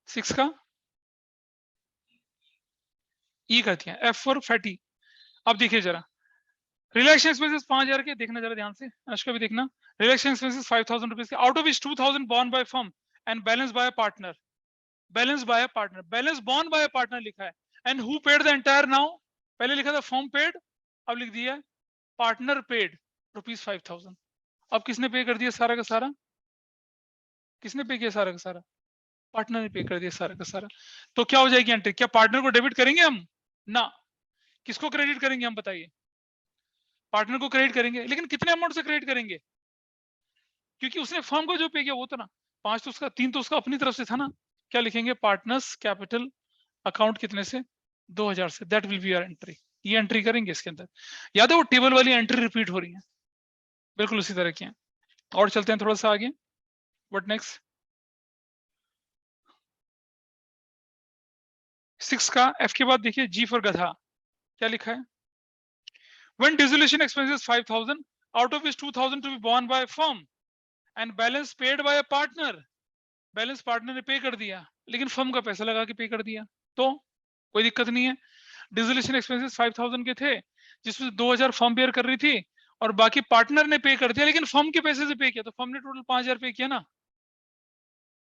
6 का ई कर दिया, एफ फॉर फैटी। अब देखिए जरा, रिलेक्शन एक्सपेंसेस 5000 के, देखना जरा ध्यान से, अनुष्का भी देखना। रिलेक्शन एक्सपेंसेस 5000 रुपीज के, out of which 2000 born by firm and balance bye partner, balance bye partner, balance born by partner लिखा है, and who paid the entire now, पहले लिखा था फर्म पेड, अब लिख दिया पार्टनर पेड ₹5000। अब किसने पे कर दिया सारा का सारा, किसने पे किया सारा का सारा, पार्टनर ने पे कर दिया सारा का सारा। तो क्या हो जाएगी एंट्री, क्या पार्टनर को डेबिट करेंगे हम ना, किसको क्रेडिट करेंगे हम बताइए, पार्टनर को क्रेडिट करेंगे, लेकिन कितने अमाउंट से क्रेडिट करेंगे, क्योंकि उसने फर्म को जो पे किया वो तो ना 5 तो उसका, 3 तो उसका अपनी तरफ से था ना। क्या लिखेंगे, पार्टनर्स कैपिटल अकाउंट कितने से, 2000 से, that will be your entry. ये एंट्री करेंगे इसके अंदर, याद है वो टेबल वाली एंट्री रिपीट हो रही है, बिल्कुल उसी तरह की है। और चलते हैं थोड़ा सा आगे, व्हाट नेक्स्ट। 6 का एफ के बाद देखिए, जी फॉर गधा, क्या लिखा है, when dissolution expenses 5000 out of which 2000 to be borne by firm and balance paid by a partner, balance partner ने पे कर दिया, लेकिन फर्म का पैसा लगा के पे कर दिया, तो कोई दिक्कत नहीं है। डिसोल्यूशन एक्सपेंसेस 5000 के थे, जिसमें 2000 फर्म बेयर कर रही थी, और बाकी पार्टनर ने पे कर दिया, लेकिन फर्म के पैसे से पे किया, तो फर्म ने टोटल 5000 पे किया ना।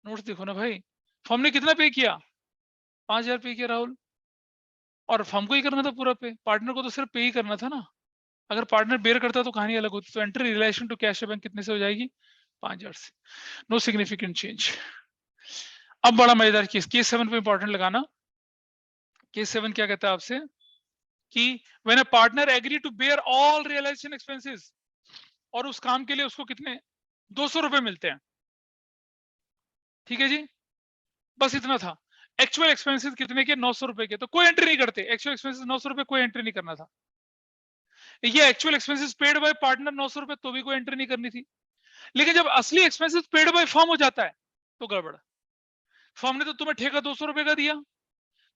नोट्स देखो ना भाई, फर्म ने कितना पे किया, 5000 पे किया राहुल, और फर्म को ही करना था पूरा पे, पार्टनर को तो सिर्फ पे ही करना था ना। अगर पार्टनर बेयर करता तो कहानी अलग होती। तो entry relation to cash bank कितने से हो जाएगी? 5000 से। No significant change. अब बड़ा मजेदार केस 7 पे इंपॉर्टेंट लगाना। केस 7 क्या कहता है आपसे कि when a partner agree to bear all realization expenses, और उस काम के लिए उसको कितने 200 रुपए मिलते हैं, ठीक है जी, बस इतना था। एक्चुअल एक्सपेंसेस कितने के? 900 रुपए के। तो कोई एंट्री नहीं करते, एक्चुअल एक्सपेंसेस 900 रुपए, कोई एंट्री नहीं करना था। ये actual expenses paid by partner 900 रुपए, तो भी कोई एंट्री नहीं करनी थी। लेकिन जब असली एक्सपेंसेस पेड बाय फर्म हो जाता है तो गड़बड़। फर्म ने तो तुम्हें ठेका 200 रुपए का दिया,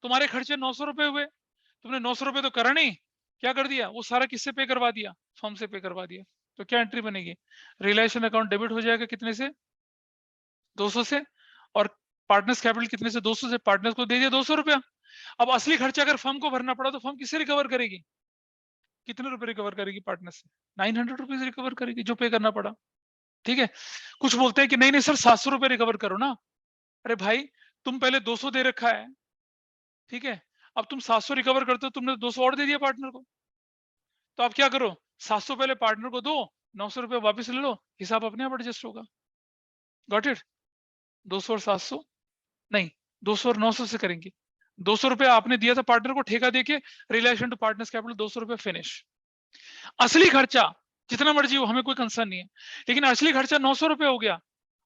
तुम्हारे खर्चे 900 रुपए हुए, तुमने 900 रुपए तो करा नहीं, क्या कर दिया? वो सारा किससे पे करवा दिया? फर्म से पे करवा दिया। तो क्या एंट्री बनेगी? रिलेशन अकाउंट डेबिट हो जाएगा कितने से? 200 से। और पार्टनर्स कैपिटल कितने से? 200 से। पार्टनर्स को दे दिया 200 रुपया। अब असली खर्चा अगर फर्म को भरना पड़ा तो फर्म किससे रिकवर करेगी? कितने रुपए रिकवर करेगी? पार्टनर से 900 रुपीज रिकवर करेगी, जो पे करना पड़ा। ठीक है। कुछ बोलते हैं कि नहीं नहीं सर 700 रुपए रिकवर करो ना। अरे भाई, तुम पहले 200 दे रखा है, ठीक है, अब तुम 700 रिकवर करते हो, तुमने 200 और दे दिया पार्टनर को। तो आप क्या करो, 700 पहले पार्टनर को दो, 900 रुपए वापस ले लो, हिसाब अपने आप एडजस्ट होगा। Got it? 200 और 700 नहीं, 200 और 900 से करेंगे। 200 रुपए आपने दिया था पार्टनर को ठेका देके, रिलेशन टू पार्टनर्स कैपिटल 200 रुपए फिनिश। असली खर्चा जितना मर्जी हो, हमें कोई कंसर्न नहीं है, लेकिन असली खर्चा 900 रुपए हो गया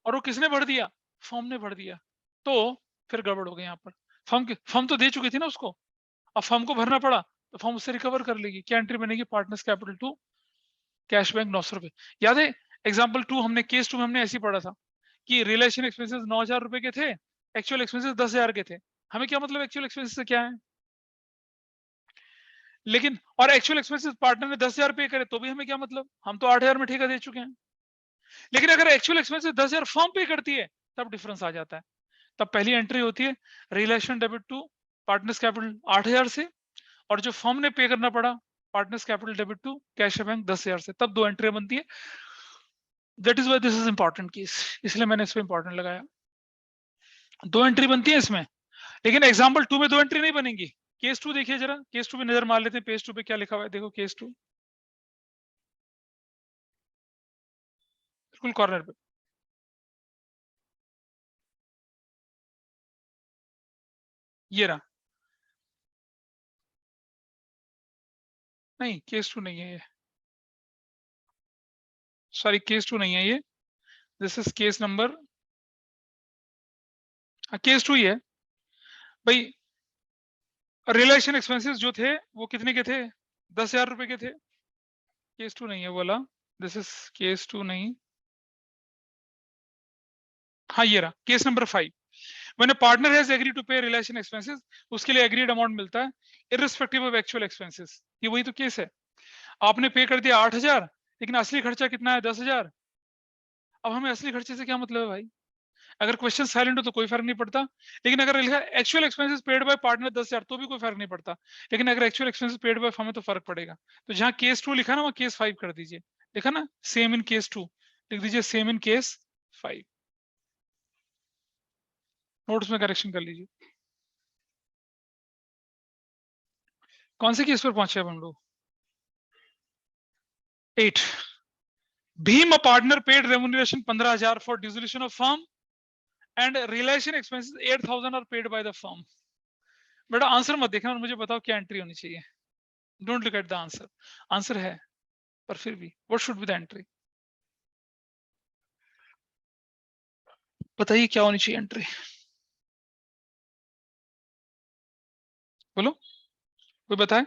और वो किसने भर दिया? फर्म ने भर दिया। तो फिर गड़बड़ हो गई यहाँ पर। फर्म तो दे चुकी थी ना उसको, अब फर्म को भरना पड़ा, तो फर्म उससे रिकवर कर लेगी। क्या एंट्री बनेगी? Partners capital to cash bank 900 रुपए। याद है एग्जाम्पल 2 हमने, केस 2 में हमने ऐसे ही पढ़ा था कि रिलेशन एक्सपेंसेस 9000 रुपए के थे, एक्चुअल एक्सपेंसेस 10,000 के थे। हमें क्या मतलब एक्चुअल एक्सपेंसेस से क्या है? लेकिन और एक्चुअल एक्सपेंसेस पार्टनर ने 10,000 पे करे, तो भी हमें क्या मतलब? हम तो 8,000 में ठेका दे चुके हैं। लेकिन अगर एक्चुअल एक्सपेंसेस 10,000 फर्म पे करती है, तब डिफरेंस आ जाता है। तब पहली एंट्री होती है relation debit to partners capital 8,000 से, और जो फर्म ने पे करना पड़ा partners capital debit to cash bank 10,000 से, तब दो एंट्री बनती है। That is why this is important case, इसलिए मैंने इस पे इंपॉर्टेंट लगाया। दो एंट्री बनती है इसमें, लेकिन एग्जाम्पल 2 में दो एंट्री नहीं बनेंगी। केस 2 देखिए जरा, केस 2 पे नजर मार लेते हैं, पेज 2 पे क्या लिखा हुआ है, देखो केस 2 बिल्कुल कॉर्नर पे। ये रहा, नहीं केस 2 नहीं है ये, सॉरी केस 2 नहीं है ये, this is case number, case 2 ही है भाई। रिलेशन एक्सपेंसेस जो थे वो कितने के थे? 10,000 रुपए के थे। केस 2 नहीं है बोला, दिस इज केस 2 नहीं, हाँ ये रहा case number 5। When a partner has agree to pay relation expenses, उसके लिए एग्रीड अमाउंट मिलता है इररिस्पेक्टिव ऑफ एक्चुअल एक्सपेंसेस। ये वही तो केस है। आपने पे कर दिया 8,000, लेकिन असली खर्चा कितना है? 10,000। अब हमें असली खर्चे से क्या मतलब है भाई? अगर क्वेश्चन साइलेंट हो तो कोई फर्क नहीं पड़ता, लेकिन अगर लिखा actual expenses paid by partner 10,000, तो भी कोई फर्क नहीं पड़ता, लेकिन अगर actual expenses paid by firm है तो फर्क पड़ेगा। तो जहां केस 2 लिखा ना, वहां केस 5 कर दीजिए। लिखा ना सेम इन केस 2, लिख दीजिए सेम इन केस 5। नोट्स में करेक्शन कर लीजिए। कौन से केस पर पहुंचे अब हम लोग? 8। Bhim a partner paid remuneration 15,000 for dissolution of firm and realisation expenses 8,000 are paid by the firm. बेटा आंसर मत देखना और मुझे बताओ क्या एंट्री होनी चाहिए। Don't look at the answer, answer है पर फिर भी what should be the entry? बताइए क्या होनी चाहिए एंट्री? बोलो, कोई बताए।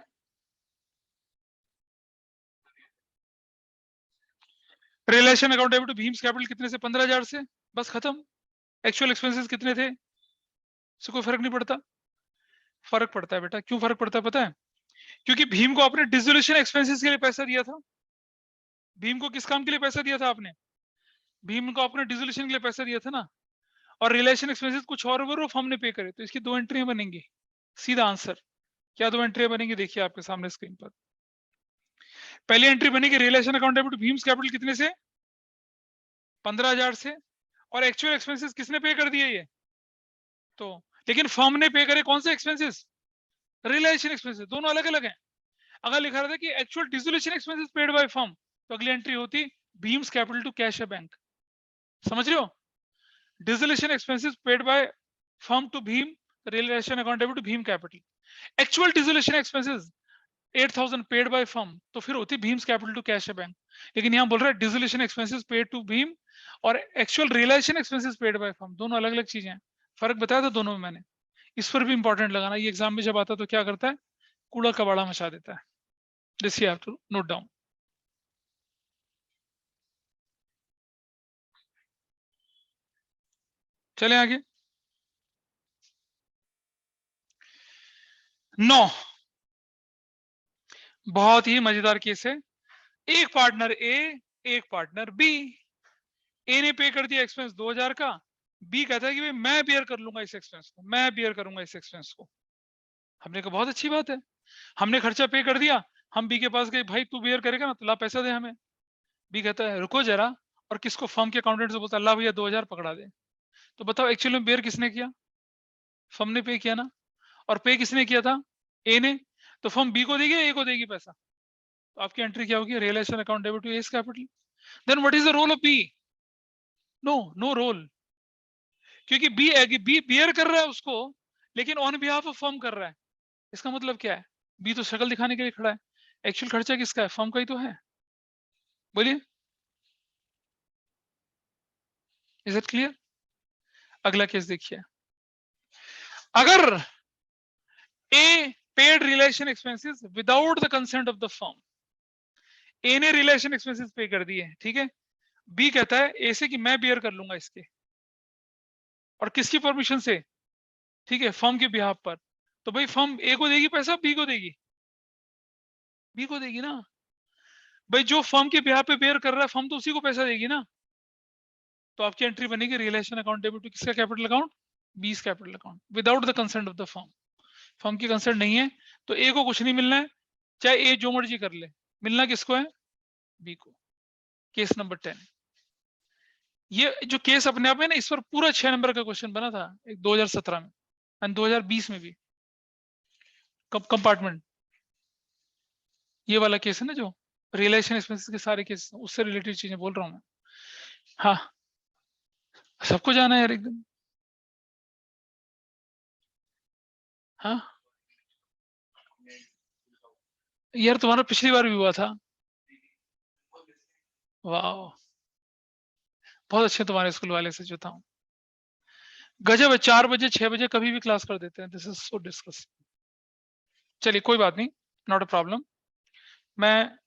Realisation account debit to Bhim's capital कितने से? 15,000 से, बस खत्म। एक्चुअल एक्सपेंसेस कितने थे? इससे कोई फर्क नहीं पड़ता। फर्क पड़ता है बेटा, क्यों फर्क पड़ता है पता है? क्योंकि भीम को आपने डिसोल्यूशन एक्सपेंसेस के लिए पैसा दिया था। भीम को किस काम के लिए पैसा दिया था आपने? भीम को आपने डिसोल्यूशन के लिए पैसा दिया था ना, और रिलेशन एक्सपेंसेस कुछ और वो फर्म ने पे करे, तो इसकी दो एंट्रियां बनेंगी। सीधा आंसर। क्या दो एंट्रियां बनेंगी? देखिए आपके सामने स्क्रीन पर। पहली एंट्री बनेगी relation account debit Bheem's capital कितने से? 15,000 से। और एक्चुअल एक्सपेंसेस किसने पे कर दिए ये? तो लेकिन फर्म ने पे करे कौन से एक्सपेंसेस? रिलेशन एक्सपेंसेस, दोनों अलग अलग हैं। अगर लिखा रहता कि actual dissolution expenses paid by firm, तो अगली एंट्री होती Bhim's capital to cash a bank. समझ रहे हो? Dissolution expenses paid by firm to Bhim realisation account debit to Bhim capital. Actual dissolution expenses 8000 paid by firm, तो फिर होती Bhim's capital to cash a bank. लेकिन यहाँ बोल रहा है dissolution expenses paid to Bhim और actual realisation expenses paid by firm, दोनों अलग अलग चीजें हैं। फर्क बताया था दोनों में मैंने। इस पर भी इंपॉर्टेंट लगाना, ये एग्जाम में जब आता है तो क्या करता है, कूड़ा कबाड़ा मचा देता है। This you have to note down. चले आगे। 9, बहुत ही मजेदार केस है। एक पार्टनर ए, एक पार्टनर बी। ए ने पे कर दिया एक्सपेंस 2000 का, बी कहता है कि भाई मैं बियर कर लूंगा इस एक्सपेंस को, मैं बियर करूंगा इस एक्सपेंस को। हमने कहा बहुत अच्छी बात है, हमने खर्चा पे कर दिया। हम बी के पास गए, भाई तू बियर करेगा ना तो ला पैसा दे हमें। बी कहता है रुको जरा, और किसको, फर्म के अकाउंटेंट से बोलता है ला भैया 2000 पकड़ा दे। तो बताओ एक्चुअली में बियर किसने किया? फर्म ने पे किया ना। और पे किसने किया था? ए ने। तो फर्म बी को देगी, ए को देगी पैसा? तो आपकी एंट्री क्या होगी? Realisation account debit to S capital. Then what is the role of B? No, no role, क्योंकि बी बियर कर रहा है उसको, लेकिन ऑन बिहाफ ऑफ फर्म कर रहा है। इसका मतलब क्या है? बी तो शक्ल दिखाने के लिए खड़ा है, एक्चुअल खर्चा किसका है? फर्म का ही तो है। बोलिए, इज इट क्लियर? अगला केस देखिए। अगर A paid realisation expenses without the consent of the firm, A ने रिलेशन एक्सपेंसेस पे कर दिए, ठीक है। बी कहता है ए से कि मैं बियर कर लूंगा इसके, और किसकी परमिशन से? ठीक है, फर्म के बिहाफ पर। तो भाई फर्म ए को देगी पैसा, बी को देगी? बी को देगी ना। भाई जो फर्म के बिहाफ पे बियर कर रहा है, फर्म तो उसी को पैसा देगी ना। तो आपकी एंट्री बनेगी रिलेशन अकाउंट डेबिट टू किसका कैपिटल अकाउंट? बीस capital account, without the consent of the firm. Firm की कंसेंट नहीं है तो ए को कुछ नहीं मिलना है, चाहे ए जो मर्जी कर ले। मिलना किसको है? बी को। Case number 10। ये जो केस अपने आप में ना, इस पर पूरा 6 नंबर का क्वेश्चन बना था एक 2017 में एंड 2020 में भी। कंपार्टमेंट, ये वाला केस है ना, जो रियलाइजेशन एक्सपेंसेस के सारे केस, उससे रिलेटेड चीजें बोल रहा हूं मैं। हाँ, सबको जाना है यार एकदम। हाँ यार, तुम्हारा पिछली बार भी हुआ था। वाह, बहुत अच्छे तुम्हारे स्कूल वाले से जो था। गजब है, 4 बजे 6 बजे कभी भी क्लास कर देते हैं। This is so discuss. चलिए कोई बात नहीं, नॉट अ प्रॉब्लम। मैं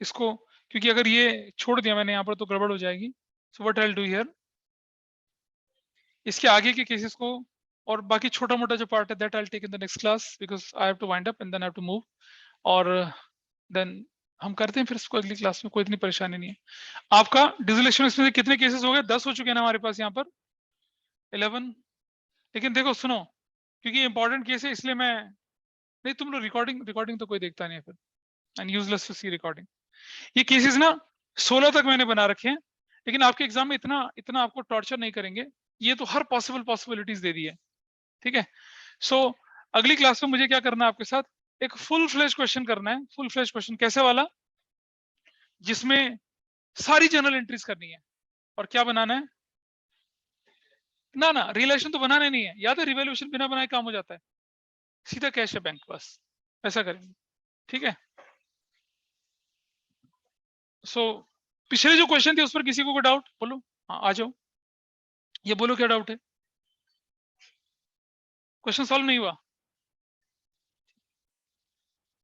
इसको, क्योंकि अगर ये छोड़ दिया मैंने यहाँ पर तो गड़बड़ हो जाएगी। So what I will do here, इसके आगे के केसेस को और बाकी छोटा मोटा जो पार्ट है that I will take in the next class, because I have to wind up and then I have to move. और देन हम करते हैं फिर इसको अगली क्लास में, कोई इतनी परेशानी नहीं है। आपका डिसोल्यूशन इसमें से कितने केसेस हो गए? 10 हो चुके हैं ना हमारे पास यहाँ पर, 11। लेकिन देखो सुनो, क्योंकि इंपॉर्टेंट केस है इसलिए मैं, नहीं तुम लोग रिकॉर्डिंग रिकॉर्डिंग तो कोई देखता नहीं है फिर, and useless to see recording. ये केसेस ना 16 तक मैंने बना रखे हैं, लेकिन आपके एग्जाम में इतना इतना आपको टॉर्चर नहीं करेंगे। ये तो हर पॉसिबल पॉसिबिलिटीज दे दी है, ठीक है। सो अगली क्लास में मुझे क्या करना है आपके साथ, एक फुल फ्लेश क्वेश्चन करना है। फुल फ्लेश क्वेश्चन कैसे वाला? जिसमें सारी जनरल एंट्रीज करनी है। और क्या बनाना है? ना ना, रिलेशन तो बनाने नहीं है, याद है रिवैल्यूएशन बिना बनाए काम हो जाता है, सीधा कैश है बैंक, बस ऐसा करेंगे, ठीक है। सो पिछले जो क्वेश्चन थे उस पर किसी को कोई डाउट? बोलो, हाँ आ जाओ, ये बोलो क्या डाउट है। क्वेश्चन सॉल्व नहीं हुआ?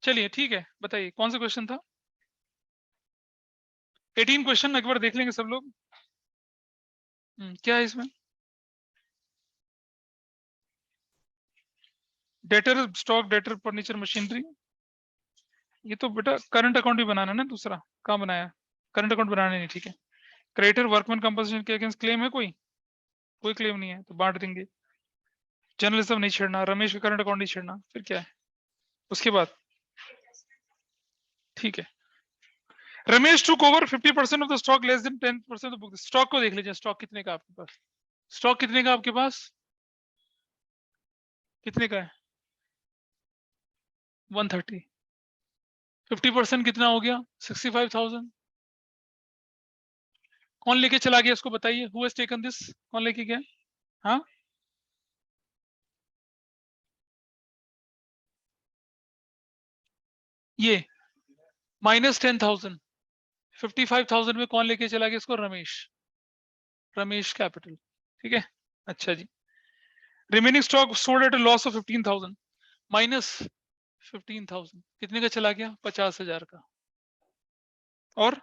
चलिए ठीक है, बताइए कौन सा क्वेश्चन था? 18 क्वेश्चन एक बार देख लेंगे सब लोग। क्या है इसमें? Debtor stock, debtor furniture machinery. ये तो बेटा करंट अकाउंट भी बनाना है ना दूसरा, कहाँ बनाया? करंट अकाउंट बनाने नहीं, ठीक है। क्रेडिटर वर्कमैन कंपनसेशन के अगेंस्ट क्लेम है कोई? कोई क्लेम नहीं है तो बांट देंगे। जर्नलिज्म नहीं छेड़ना, रमेश का करंट अकाउंट नहीं छेड़ना, फिर क्या है उसके बाद? ठीक है। Ramesh took over 50% of the stock less than 10% of book. Stock को देख लीजिए, स्टॉक कितने का आपके पास? स्टॉक कितने का आपके पास? कितने का है? 130, 50% कितना हो गया? 65,000। कौन लेके चला गया इसको बताइए? Who has taken this? कौन लेके गया? हाँ, ये -10,000, 55,000 में कौन लेके चला गया इसको? रमेश। रमेश कैपिटल, ठीक है। अच्छा जी, remaining stock sold at a loss of 15,000 minus 15,000 कितने का चला गया? 50,000 का। और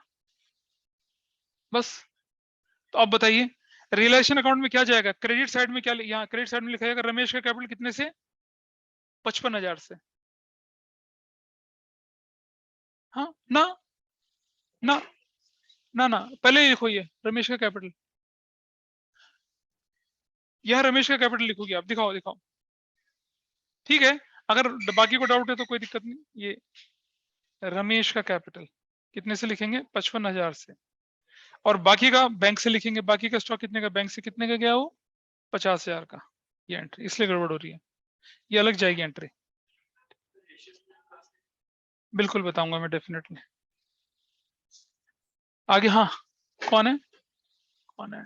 बस, तो अब बताइए रियलाइजेशन अकाउंट में क्या जाएगा? क्रेडिट साइड में क्या? यहाँ क्रेडिट साइड में लिखा जाएगा रमेश का कैपिटल कितने से? 55,000 से। हाँ ना ना ना ना, पहले ही लिखो ये रमेश का कैपिटल। यह रमेश का कैपिटल लिखोगे आप, दिखाओ दिखाओ। ठीक है, अगर बाकी को डाउट है तो कोई दिक्कत नहीं। ये रमेश का कैपिटल कितने से लिखेंगे? 55,000 से। और बाकी का बैंक से लिखेंगे। बाकी का स्टॉक कितने का? बैंक से कितने का गया वो? 50,000 का। ये एंट्री इसलिए गड़बड़ हो रही है, ये अलग जाएगी एंट्री। बिल्कुल बताऊंगा मैं डेफिनेटली आगे। हाँ, कौन है? कौन है?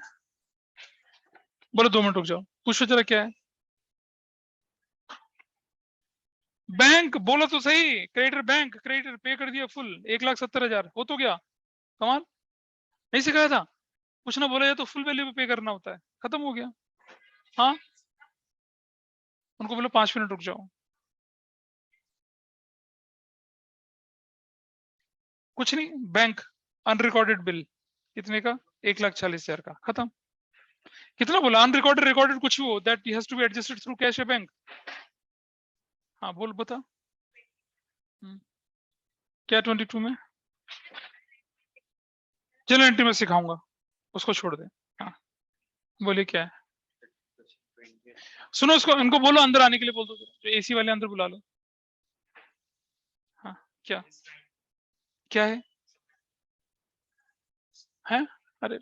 बोलो, 2 मिनट रुक जाओ, पूछो जरा क्या है। बैंक बोलो तो सही। क्रेडिटर, बैंक क्रेडिटर पे कर दिया फुल 1,70,000। हो तो गया कमाल। नहीं सिखाया था? कुछ ना बोला जाए तो फुल वैल्यू पे पे करना होता है, खत्म हो गया। हाँ, उनको बोलो 5 मिनट रुक जाओ। कुछ नहीं, बैंक अनरिकॉर्डेड बिल कितने का? 1,40,000 का, खत्म। कितना बोला? अनरिकॉर्डेड, रिकॉर्डेड कुछ भी हो, that has to be adjusted through cash या बैंक। हाँ बोल, बता। क्या 22 में? चलो एंट्री में सिखाऊंगा, उसको छोड़ दे। हाँ बोलिए क्या है? सुनो, उसको इनको बोलो अंदर आने के लिए बोल दो, जो एसी वाले अंदर बुला लो। हाँ, क्या क्या है? हैं? अरे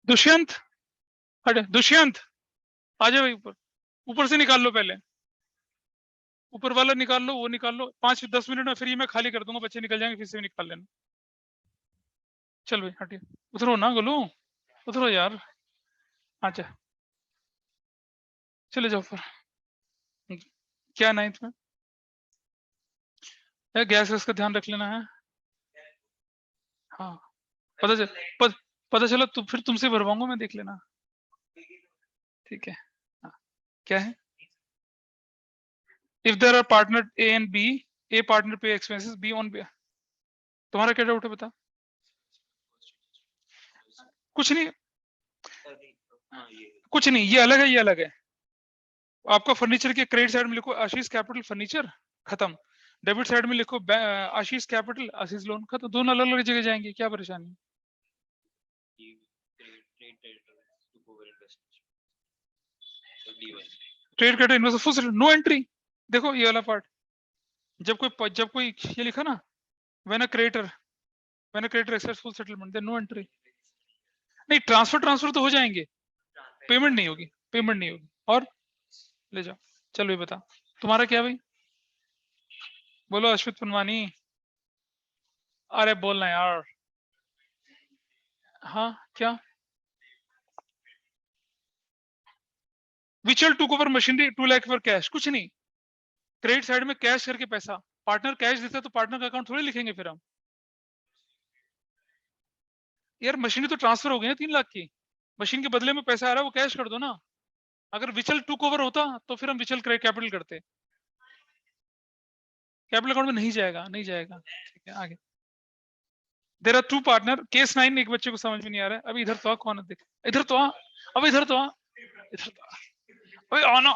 दुष्यंत, अरे दुष्यंत, आ जाओ भाई ऊपर। ऊपर से निकाल लो पहले, ऊपर वाला निकाल लो, वो निकाल लो। 5-10 मिनट में फिर ये मैं खाली कर दूंगा, बच्चे निकल जाएंगे, फिर से भी निकाल लेना। चल भाई हटिए, उतरो ना गोलू, उतरो यार। अच्छा, चले जाओ फिर। क्या 9th में? गैस वैस का ध्यान रख लेना है। हाँ, पता चल पत, पता चला तो फिर तुमसे भरवाऊंगा मैं, देख लेना। ठीक है। हाँ, क्या है? If there are partner A and B, A partner pay expenses, B on B. तुम्हारा क्या डाउट है बता? कुछ नहीं, कुछ नहीं, ये अलग है, ये अलग है। आपका फर्नीचर के क्रेडिट साइड में लिखो आशीष कैपिटल फर्नीचर, खत्म। डेबिट साइड में लिखो आशीष कैपिटल आशीष लोन, खत्म। दोनों अलग अलग जगह जाएंगे, क्या परेशानी? Trade credit invest full, no entry. देखो ये वाला पार्ट, जब कोई ये लिखा ना, when a creditor, when a creditor accepts full settlement, then no entry. नहीं, ट्रांसफर तो हो जाएंगे, पेमेंट नहीं होगी, पेमेंट नहीं होगी। और ले जाओ। चलो ये बता, तुम्हारा क्या भाई? बोलो अश्वित पुनवानी। अरे बोलना यार। हाँ क्या? Vishal took over machinery 2 lakh for cash. कुछ नहीं, क्रेडिट साइड में कैश करके पैसा, पार्टनर कैश देता है तो पार्टनर का अकाउंट थोड़ी लिखेंगे फिर हम। यार मशीनरी तो ट्रांसफर हो गई ना 3 लाख की, मशीन के बदले में पैसा आ रहा है, वो कैश कर दो ना। अगर विचल टुक ओवर होता तो फिर हम विचल कैपिटल करते। कैपिटल अकाउंट में नहीं जाएगा, नहीं जाएगा। ठीक है आगे। There are 2 partner, case 9। एक बच्चे को समझ में नहीं आ रहा है अभी, इधर तो आ, कौन है देख, इधर तो आ, अब इधर तो आ, इधर तो आ, अबे आना।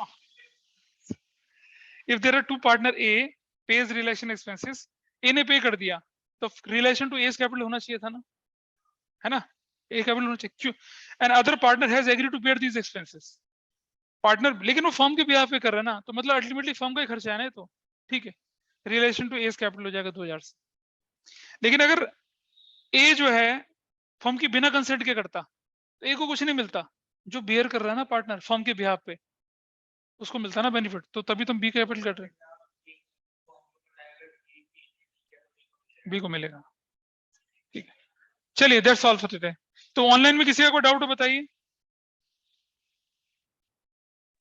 If there are 2 partner, A pays realisation expenses, A ने पे कर दिया तो रिलेशन टू एज कैपिटल होना चाहिए था ना, है ना? ए कैपिटल होना चाहिए। क्यों? And other partner has agree to bear these expenses. Partner, लेकिन वो फर्म के बिहाफ पे कर रहा है ना, तो मतलब अल्टीमेटली फर्म का ही खर्चा है ना, तो ठीक है, रिलेशन टू एज कैपिटल हो जाएगा 2,000 से। लेकिन अगर ए जो है फर्म की बिना कंसेंट के करता तो ए को कुछ नहीं मिलता, जो बियर कर रहा है ना पार्टनर फर्म के बिहाफ पे, उसको मिलता है ना बेनिफिट, तो तभी तुम बी कैपिटल कर रहे हो, बी को मिलेगा। ठीक है, चलिए दैट्स ऑल फॉर टुडे। तो ऑनलाइन में किसी का कोई डाउट हो बताइए।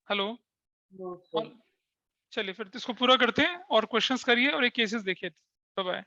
हेलो। चलिए फिर इसको पूरा करते हैं और क्वेश्चंस करिए और एक केसेस देखिए। Bye bye.